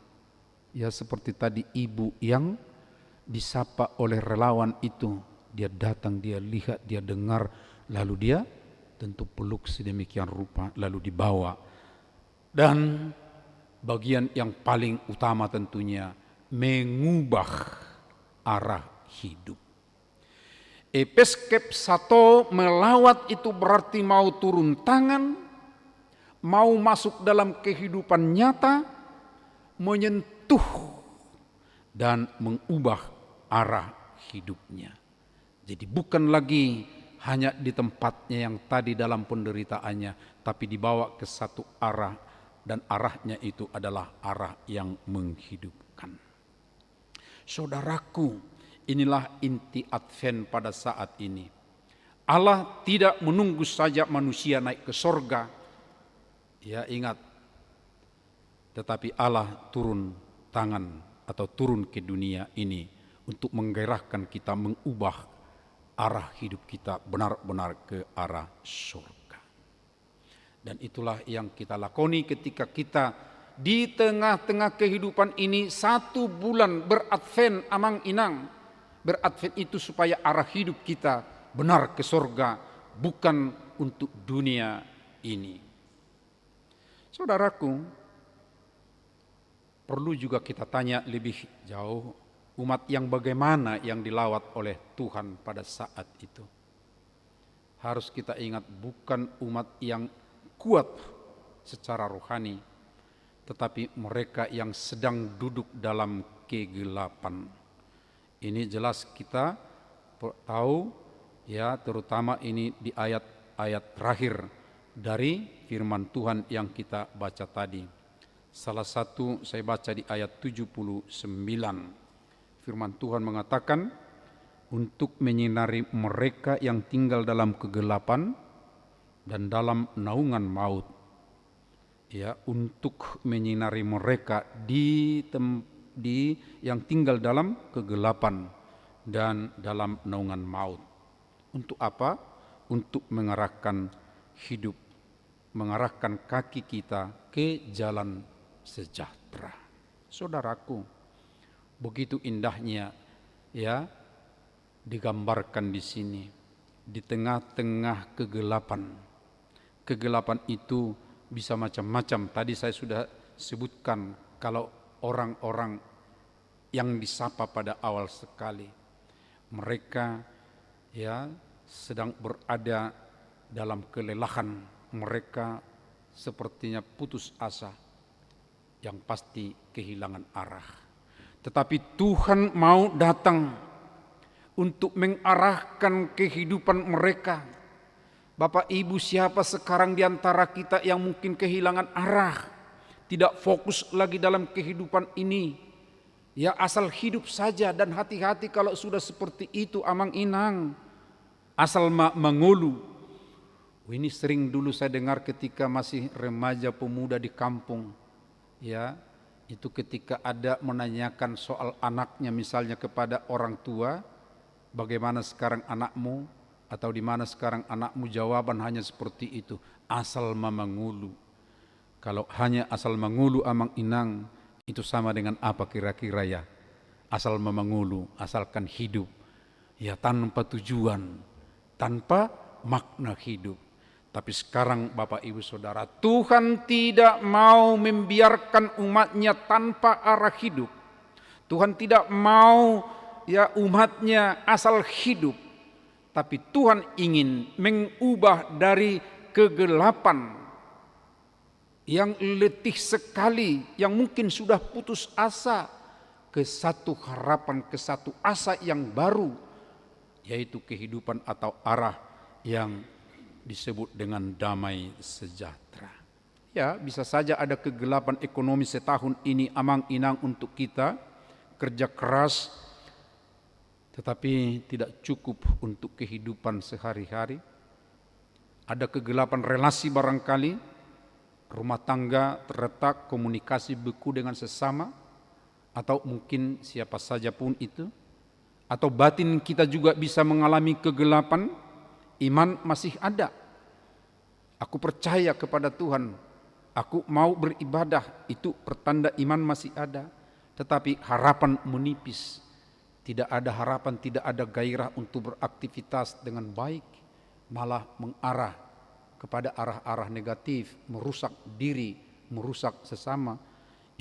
Ya seperti tadi ibu yang disapa oleh relawan itu. Dia datang, dia lihat, dia dengar, lalu dia tentu peluk sedemikian rupa, lalu dibawa. Dan bagian yang paling utama tentunya mengubah arah hidup. Epeskep Sato melawat itu berarti mau turun tangan, mau masuk dalam kehidupan nyata, menyentuh dan mengubah arah hidupnya. Jadi bukan lagi hanya di tempatnya yang tadi dalam penderitaannya, tapi dibawa ke satu arah, dan arahnya itu adalah arah yang menghidupkan. Saudaraku, inilah inti Advent pada saat ini. Allah tidak menunggu saja manusia naik ke sorga, ya ingat, tetapi Allah turun tangan atau turun ke dunia ini untuk menggairahkan kita mengubah arah hidup kita benar-benar ke arah surga. Dan itulah yang kita lakoni ketika kita di tengah-tengah kehidupan ini 1 bulan beradvent amang inang. Beradvent itu supaya arah hidup kita benar ke surga, bukan untuk dunia ini. Saudaraku, perlu juga kita tanya lebih jauh, umat yang bagaimana yang dilawat oleh Tuhan pada saat itu. Harus kita ingat, bukan umat yang kuat secara rohani, tetapi mereka yang sedang duduk dalam kegelapan. Ini jelas kita tahu, ya, terutama ini di ayat-ayat terakhir dari firman Tuhan yang kita baca tadi. Salah satu saya baca di ayat 79. Firman Tuhan mengatakan, untuk menyinari mereka yang tinggal dalam kegelapan dan dalam naungan maut. Ya, untuk menyinari mereka yang tinggal dalam kegelapan dan dalam naungan maut. Untuk apa? Untuk mengarahkan hidup, mengarahkan kaki kita ke jalan sejahtera. Saudaraku, begitu indahnya ya digambarkan di sini, di tengah-tengah kegelapan. Kegelapan itu bisa macam-macam. Tadi saya sudah sebutkan kalau orang-orang yang disapa pada awal sekali, mereka ya sedang berada dalam kelelahan, mereka sepertinya putus asa, yang pasti kehilangan arah. Tetapi Tuhan mau datang untuk mengarahkan kehidupan mereka. Bapak Ibu, siapa sekarang di antara kita yang mungkin kehilangan arah, tidak fokus lagi dalam kehidupan ini, ya asal hidup saja, dan hati-hati kalau sudah seperti itu amang inang, asal mengulu. Ini sering dulu saya dengar ketika masih remaja pemuda di kampung, ya, itu ketika ada menanyakan soal anaknya misalnya kepada orang tua, bagaimana sekarang anakmu atau di mana sekarang anakmu, jawaban hanya seperti itu, asal mengulu. Kalau hanya asal mengulu amang inang, itu sama dengan apa kira-kira ya? Asal mengulu, asalkan hidup, ya tanpa tujuan, tanpa makna hidup. Tapi sekarang Bapak Ibu Saudara, Tuhan tidak mau membiarkan umatnya tanpa arah hidup. Tuhan tidak mau ya umatnya asal hidup. Tapi Tuhan ingin mengubah dari kegelapan yang letih sekali, yang mungkin sudah putus asa, ke satu harapan, ke satu asa yang baru, yaitu kehidupan atau arah yang disebut dengan damai sejahtera. Ya, bisa saja ada kegelapan ekonomi setahun ini amang inang untuk kita, kerja keras, tetapi tidak cukup untuk kehidupan sehari-hari. Ada kegelapan relasi barangkali, rumah tangga terletak, komunikasi beku dengan sesama, atau mungkin siapa saja pun itu. Atau batin kita juga bisa mengalami kegelapan, iman masih ada, Aku percaya kepada Tuhan, aku mau beribadah, itu pertanda iman masih ada. Tetapi harapan menipis, tidak ada harapan, tidak ada gairah untuk beraktivitas dengan baik, malah mengarah kepada arah-arah negatif, merusak diri, merusak sesama.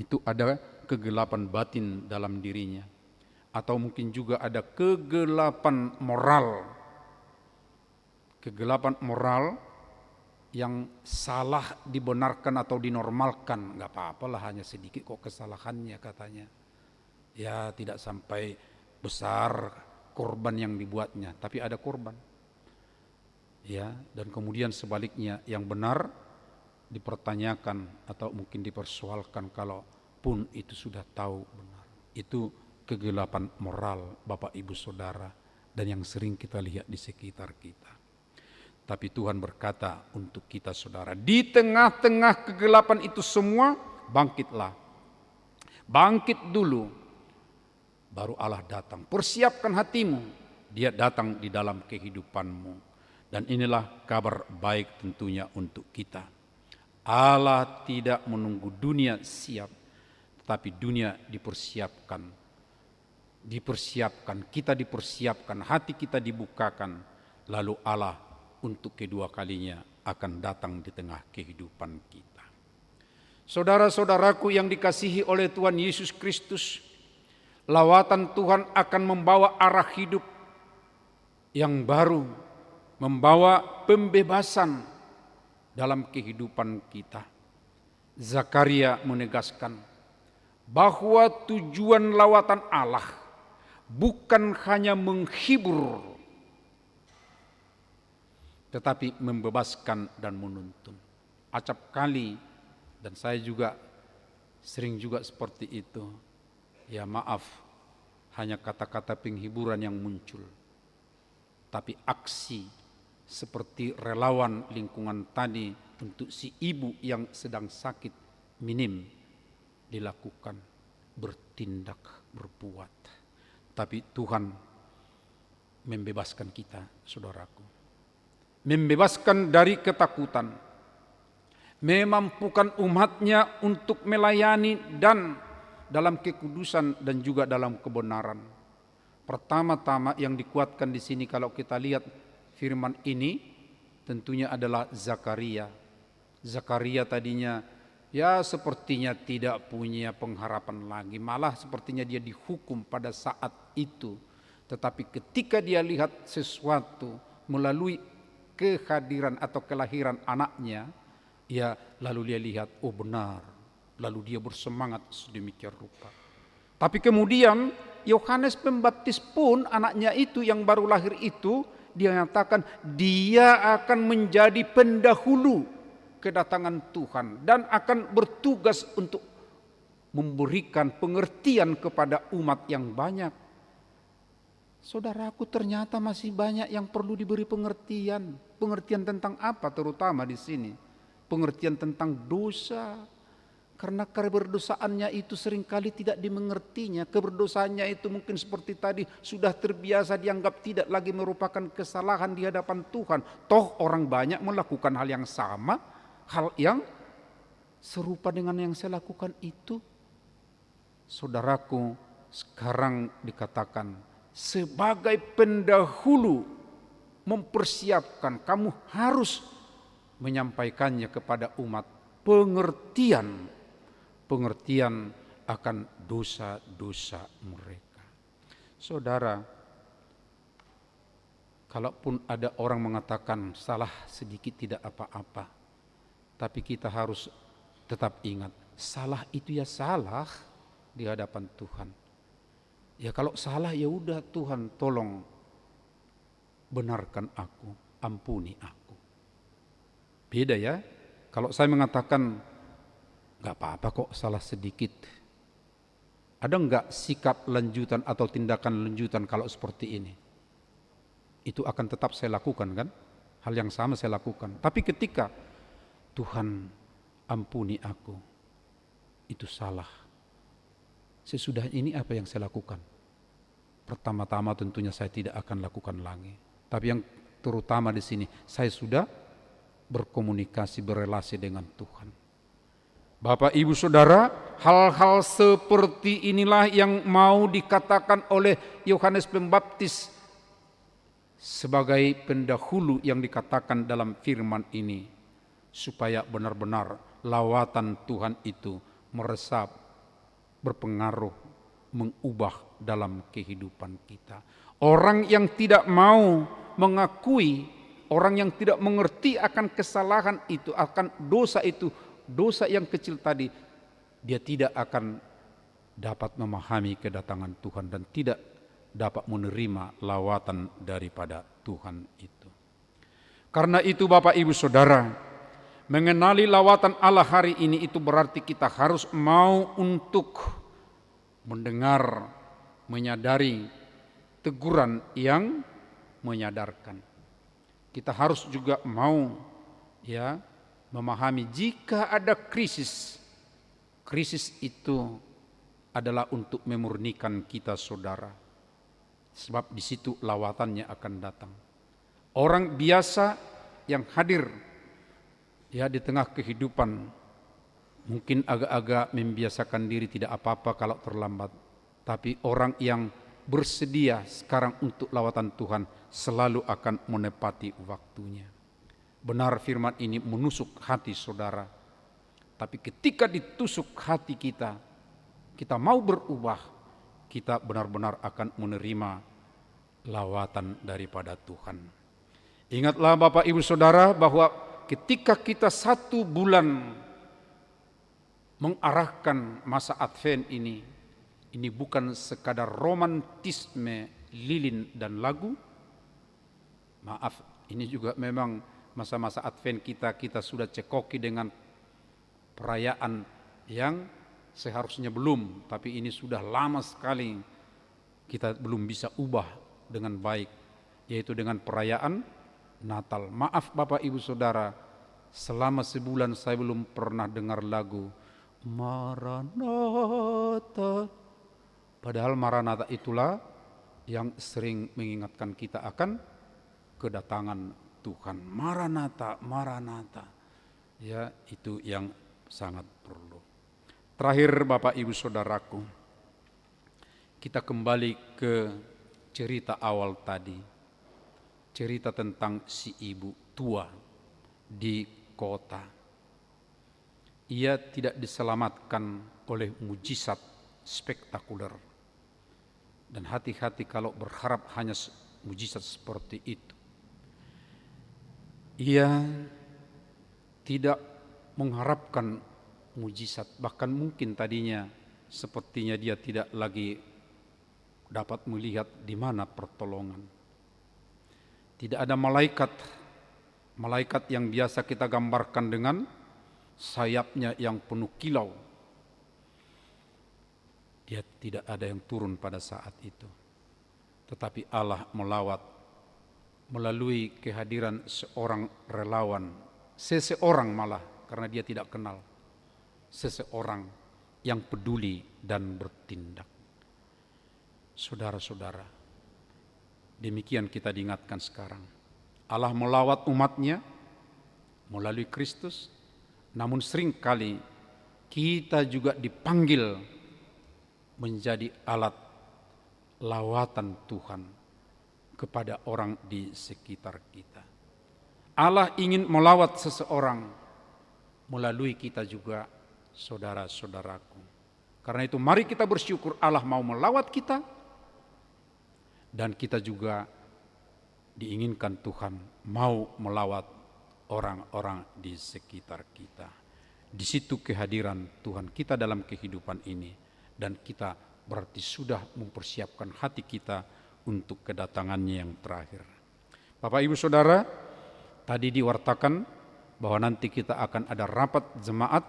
Itu ada kegelapan batin dalam dirinya. Atau mungkin juga ada kegelapan moral. Kegelapan moral yang salah dibenarkan atau dinormalkan. Enggak apa-apalah, hanya sedikit kok kesalahannya katanya. Ya tidak sampai besar korban yang dibuatnya, tapi ada korban. Ya, dan kemudian sebaliknya yang benar dipertanyakan atau mungkin dipersoalkan kalau pun itu sudah tahu benar. Itu kegelapan moral Bapak Ibu Saudara, dan yang sering kita lihat di sekitar kita. Tapi Tuhan berkata untuk kita saudara, di tengah-tengah kegelapan itu semua bangkitlah. Bangkit dulu, baru Allah datang. Persiapkan hatimu, Dia datang di dalam kehidupanmu. Dan inilah kabar baik tentunya untuk kita. Allah tidak menunggu dunia siap, tetapi dunia dipersiapkan. Kita dipersiapkan, hati kita dibukakan, lalu Allah untuk kedua kalinya akan datang di tengah kehidupan kita. Saudara-saudaraku yang dikasihi oleh Tuhan Yesus Kristus, lawatan Tuhan akan membawa arah hidup yang baru, membawa pembebasan dalam kehidupan kita. Zakaria menegaskan bahwa tujuan lawatan Allah bukan hanya menghibur, tetapi membebaskan dan menuntun. Acap kali, dan saya juga sering juga seperti itu. Ya maaf, hanya kata-kata penghiburan yang muncul. Tapi aksi seperti relawan lingkungan tadi untuk si ibu yang sedang sakit minim dilakukan, bertindak, berbuat. Tapi Tuhan membebaskan kita, saudaraku. Membebaskan dari ketakutan, memampukan umatnya untuk melayani dan dalam kekudusan dan juga dalam kebenaran. Pertama-tama yang dikuatkan di sini kalau kita lihat firman ini tentunya adalah Zakaria. Zakaria tadinya ya sepertinya tidak punya pengharapan lagi, malah sepertinya dia dihukum pada saat itu. Tetapi ketika dia lihat sesuatu melalui kehadiran atau kelahiran anaknya, ya lalu dia lihat, oh benar, lalu dia bersemangat sedemikian rupa. Tapi kemudian Yohanes Pembaptis pun anaknya itu yang baru lahir itu, dia nyatakan dia akan menjadi pendahulu kedatangan Tuhan dan akan bertugas untuk memberikan pengertian kepada umat yang banyak. Saudaraku, ternyata masih banyak yang perlu diberi pengertian. Pengertian tentang apa terutama di sini? Pengertian tentang dosa. Karena keberdosaannya itu seringkali tidak dimengertinya. Keberdosaannya itu mungkin seperti tadi sudah terbiasa dianggap tidak lagi merupakan kesalahan di hadapan Tuhan. Toh orang banyak melakukan hal yang sama, hal yang serupa dengan yang saya lakukan itu. Saudaraku, sekarang dikatakan sebagai pendahulu mempersiapkan, kamu harus menyampaikannya kepada umat pengertian akan dosa-dosa mereka. Saudara, kalaupun ada orang mengatakan salah sedikit tidak apa-apa, tapi kita harus tetap ingat, salah itu ya salah di hadapan Tuhan. Ya kalau salah ya udah, Tuhan tolong benarkan aku, ampuni aku. Beda ya, kalau saya mengatakan gak apa-apa kok salah sedikit. Ada enggak sikap lanjutan atau tindakan lanjutan kalau seperti ini? Itu akan tetap saya lakukan kan? Hal yang sama saya lakukan. Tapi ketika Tuhan ampuni aku, itu salah. Sesudah ini apa yang saya lakukan? Pertama-tama tentunya saya tidak akan lakukan lagi. Tapi yang terutama di sini, saya sudah berkomunikasi, berelasi dengan Tuhan. Bapak, Ibu, Saudara, hal-hal seperti inilah yang mau dikatakan oleh Yohanes Pembaptis sebagai pendahulu yang dikatakan dalam firman ini, supaya benar-benar lawatan Tuhan itu meresap, berpengaruh, mengubah dalam kehidupan kita. Orang yang tidak mau mengakui, orang yang tidak mengerti akan kesalahan itu, akan dosa itu, dosa yang kecil tadi, dia tidak akan dapat memahami kedatangan Tuhan dan tidak dapat menerima lawatan daripada Tuhan itu. Karena itu Bapak, Ibu, Saudara, mengenali lawatan Allah hari ini itu berarti kita harus mau untuk mendengar, menyadari teguran yang menyadarkan. Kita harus juga mau memahami jika ada krisis, krisis itu adalah untuk memurnikan kita, saudara. Sebab di situ lawatannya akan datang. Orang biasa yang hadir di tengah kehidupan mungkin agak-agak membiasakan diri tidak apa-apa kalau terlambat. Tapi orang yang bersedia sekarang untuk lawatan Tuhan selalu akan menepati waktunya. Benar firman ini menusuk hati saudara. Tapi ketika ditusuk hati kita, kita mau berubah, kita benar-benar akan menerima lawatan daripada Tuhan. Ingatlah Bapak, Ibu, Saudara, bahwa ketika kita 1 bulan mengarahkan masa Advent ini bukan sekadar romantisme lilin dan lagu. Maaf, ini juga memang masa-masa Advent kita sudah cekoki dengan perayaan yang seharusnya belum, tapi ini sudah lama sekali kita belum bisa ubah dengan baik, yaitu dengan perayaan Natal. Maaf Bapak, Ibu, Saudara, selama sebulan saya belum pernah dengar lagu Maranatha. Padahal Maranatha itulah yang sering mengingatkan kita akan kedatangan Tuhan. Maranatha, Maranatha. Ya, itu yang sangat perlu. Terakhir Bapak, Ibu, Saudaraku, kita kembali ke cerita awal tadi. Cerita tentang si ibu tua di kota. Ia tidak diselamatkan oleh mujizat spektakuler. Dan hati-hati kalau berharap hanya mujizat seperti itu. Ia tidak mengharapkan mujizat, bahkan mungkin tadinya sepertinya dia tidak lagi dapat melihat di mana pertolongan. Tidak ada malaikat yang biasa kita gambarkan dengan sayapnya yang penuh kilau. Dia tidak ada yang turun pada saat itu. Tetapi Allah melawat melalui kehadiran seorang relawan, seseorang malah, karena dia tidak kenal. Seseorang yang peduli dan bertindak. Saudara-saudara, demikian kita diingatkan sekarang. Allah melawat umatnya melalui Kristus, namun seringkali kita juga dipanggil menjadi alat lawatan Tuhan kepada orang di sekitar kita. Allah ingin melawat seseorang melalui kita juga, saudara-saudaraku. Karena itu mari kita bersyukur Allah mau melawat kita, dan kita juga diinginkan Tuhan mau melawat orang-orang di sekitar kita. Di situ kehadiran Tuhan kita dalam kehidupan ini, dan kita berarti sudah mempersiapkan hati kita untuk kedatangannya yang terakhir. Bapak, Ibu, Saudara, tadi diwartakan bahwa nanti kita akan ada rapat jemaat.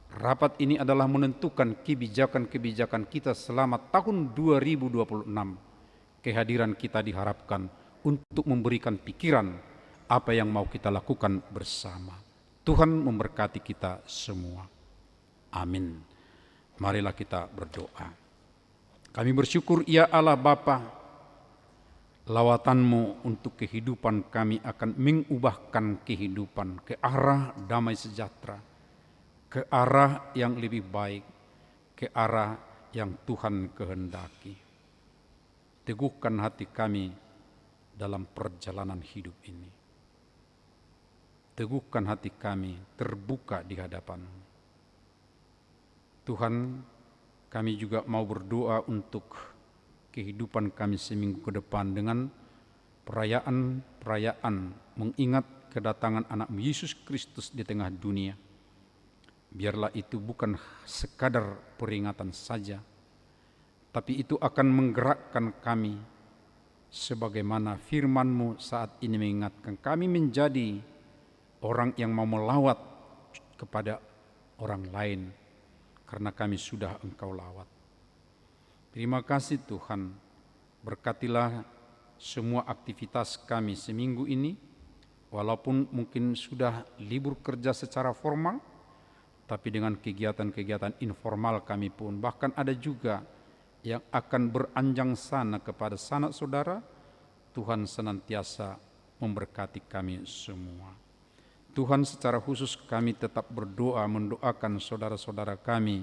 Rapat ini adalah menentukan kebijakan-kebijakan kita selama tahun 2026. Kehadiran kita diharapkan untuk memberikan pikiran apa yang mau kita lakukan bersama. Tuhan memberkati kita semua. Amin. Marilah kita berdoa. Kami bersyukur ya Allah Bapa, Lawatanmu untuk kehidupan kami akan mengubahkan kehidupan ke arah damai sejahtera, ke arah yang lebih baik, ke arah yang Tuhan kehendaki. Teguhkan hati kami dalam perjalanan hidup ini. Teguhkan hati kami terbuka di hadapan-Mu. Tuhan, kami juga mau berdoa untuk kehidupan kami seminggu ke depan dengan perayaan mengingat kedatangan anak-Mu Yesus Kristus di tengah dunia. Biarlah itu bukan sekadar peringatan saja, tapi itu akan menggerakkan kami sebagaimana firman-Mu saat ini mengingatkan kami menjadi orang yang mau melawat kepada orang lain karena kami sudah Engkau lawat. Terima kasih Tuhan, berkatilah semua aktivitas kami seminggu ini, walaupun mungkin sudah libur kerja secara formal, tapi dengan kegiatan-kegiatan informal kami pun, bahkan ada juga yang akan beranjang sana kepada sanak saudara. Tuhan senantiasa memberkati kami semua. Tuhan, secara khusus kami tetap berdoa mendoakan saudara-saudara kami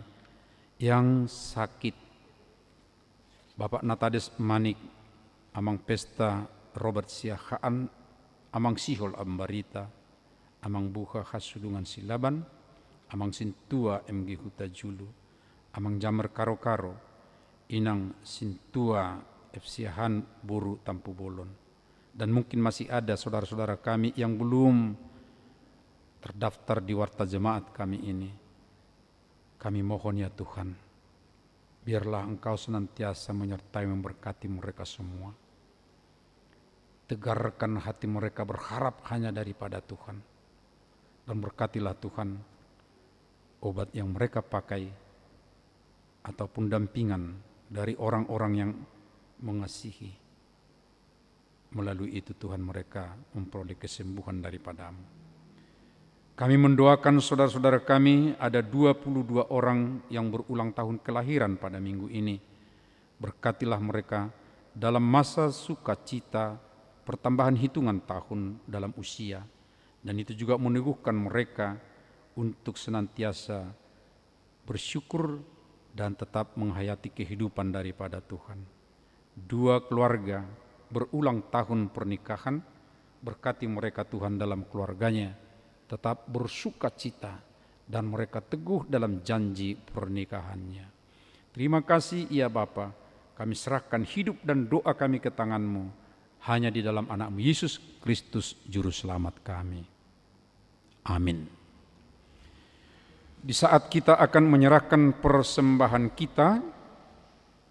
yang sakit. Bapak Natades Manik, Amang Pesta Robert Siahaan, Amang Sihol Ambarita, Amang Buka Hasudungan Silaban, Amang Sintua MG Huta Julu, Amang Jamar Karo-Karo, Inang Sintua Siahaan Buru Tampu Bolon. Dan mungkin masih ada saudara-saudara kami yang belum terdaftar di warta jemaat kami ini. Kami mohon ya Tuhan, biarlah Engkau senantiasa menyertai memberkati mereka semua. Tegarkan hati mereka berharap hanya daripada Tuhan. Dan berkatilah Tuhan obat yang mereka pakai ataupun dampingan dari orang-orang yang mengasihi. Melalui itu Tuhan mereka memperoleh kesembuhan daripada-Mu. Kami mendoakan saudara-saudara kami, ada 22 orang yang berulang tahun kelahiran pada minggu ini. Berkatilah mereka dalam masa sukacita, pertambahan hitungan tahun dalam usia. Dan itu juga meneguhkan mereka untuk senantiasa bersyukur dan tetap menghayati kehidupan daripada Tuhan. 2 keluarga berulang tahun pernikahan, berkati mereka Tuhan dalam keluarganya, tetap bersuka cita dan mereka teguh dalam janji pernikahannya. Terima kasih ya Bapa, kami serahkan hidup dan doa kami ke tangan-Mu, hanya di dalam anak-Mu Yesus Kristus Juru Selamat kami. Amin. Di saat kita akan menyerahkan persembahan kita,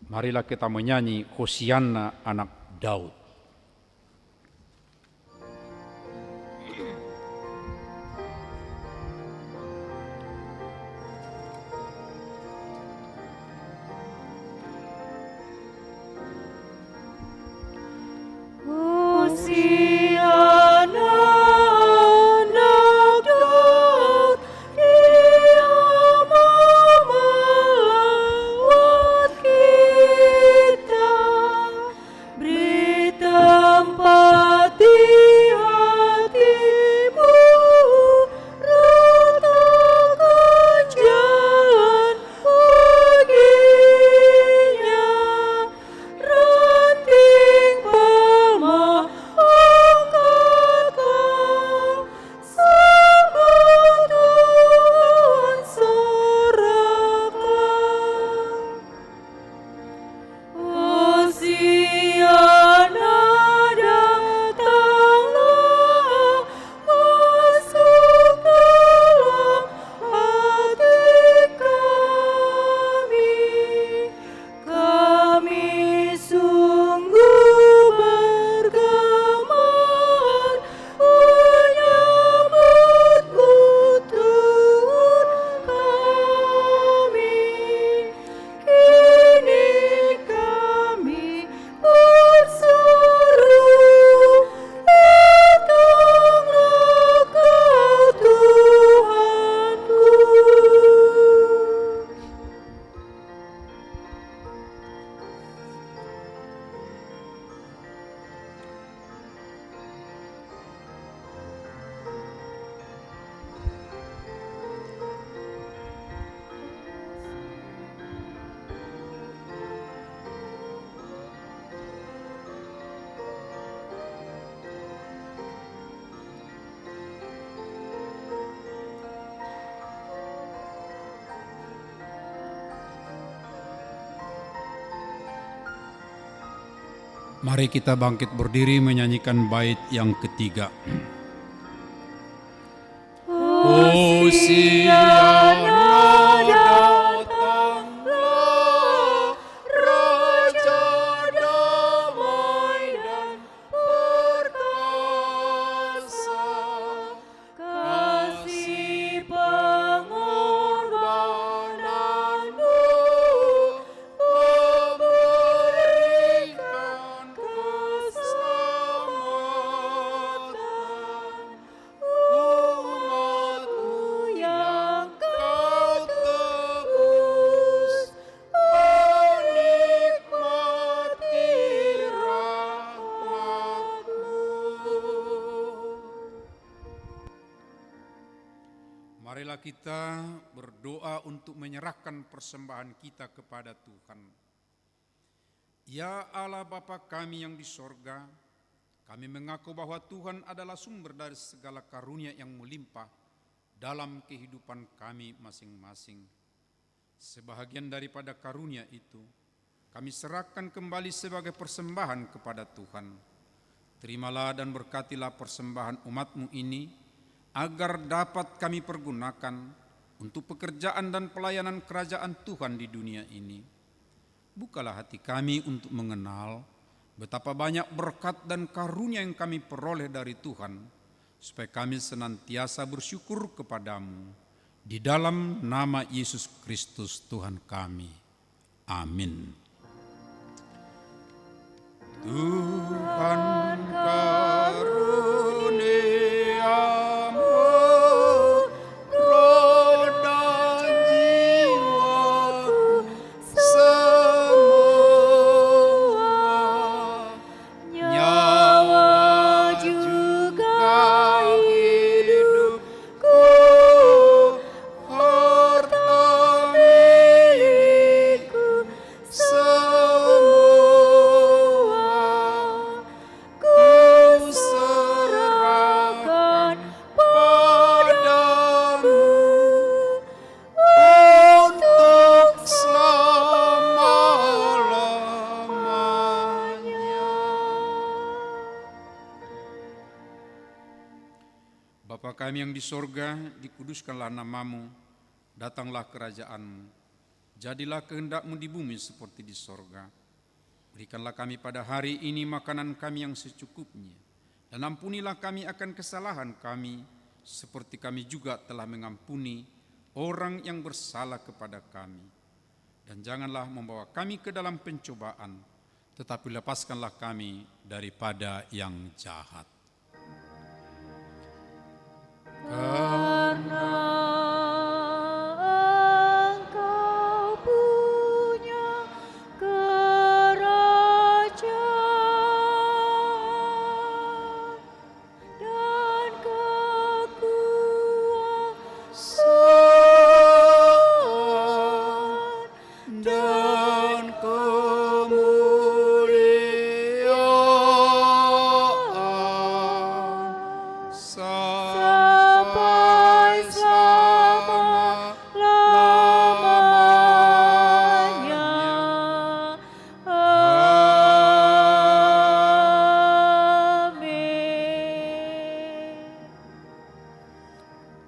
marilah kita menyanyi Hosianna anak Daud. Oh Mari kita bangkit berdiri menyanyikan bait yang ketiga. Hosiana datanglah, Raja damai dan perkasa, kasih pengorbananmu memberikan keselamatan. Umatmu yang kau tebus menikmati rahmat-Mu. Marilah kita berdoa untuk menyerahkan persembahan kita kepada Tuhan. Ya Allah Bapa kami yang di sorga, kami mengaku bahwa Tuhan adalah sumber dari segala karunia yang melimpah dalam kehidupan kami masing-masing. Sebahagian daripada karunia itu, kami serahkan kembali sebagai persembahan kepada Tuhan. Terimalah dan berkatilah persembahan umat-Mu ini, agar dapat kami pergunakan untuk pekerjaan dan pelayanan kerajaan Tuhan di dunia ini. Bukalah hati kami untuk mengenal betapa banyak berkat dan karunia yang kami peroleh dari Tuhan, supaya kami senantiasa bersyukur kepadamu. Di dalam nama Yesus Kristus Tuhan kami. Amin. Tuhan karuniamu roh dan jiwaku semua, nyawa juga hidupku, harta milikku semua, ku serahkan padamu untuk selama-lamanya. Bapa kami yang di sorga, dikuduskanlah namamu, datanglah kerajaanmu, jadilah kehendak-Mu di bumi seperti di sorga. Berikanlah kami pada hari ini makanan kami yang secukupnya, dan ampunilah kami akan kesalahan kami, seperti kami juga telah mengampuni orang yang bersalah kepada kami. Dan janganlah membawa kami ke dalam pencobaan, tetapi lepaskanlah kami daripada yang jahat. Karena Engkau punya kerajaan dan kekuasaan dan kemuliaan sampai selama-lamanya. Amin.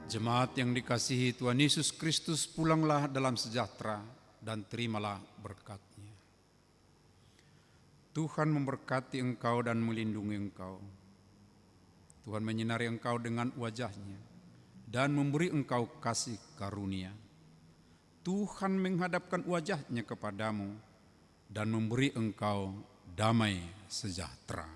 Jemaat yang dikasihi Tuhan Yesus Kristus, pulanglah dalam sejahtera dan terimalah berkat-Nya. Tuhan memberkati engkau dan melindungi engkau. Tuhan menyinari engkau dengan wajah-Nya dan memberi engkau kasih karunia. Tuhan menghadapkan wajah-Nya kepadamu dan memberi engkau damai sejahtera.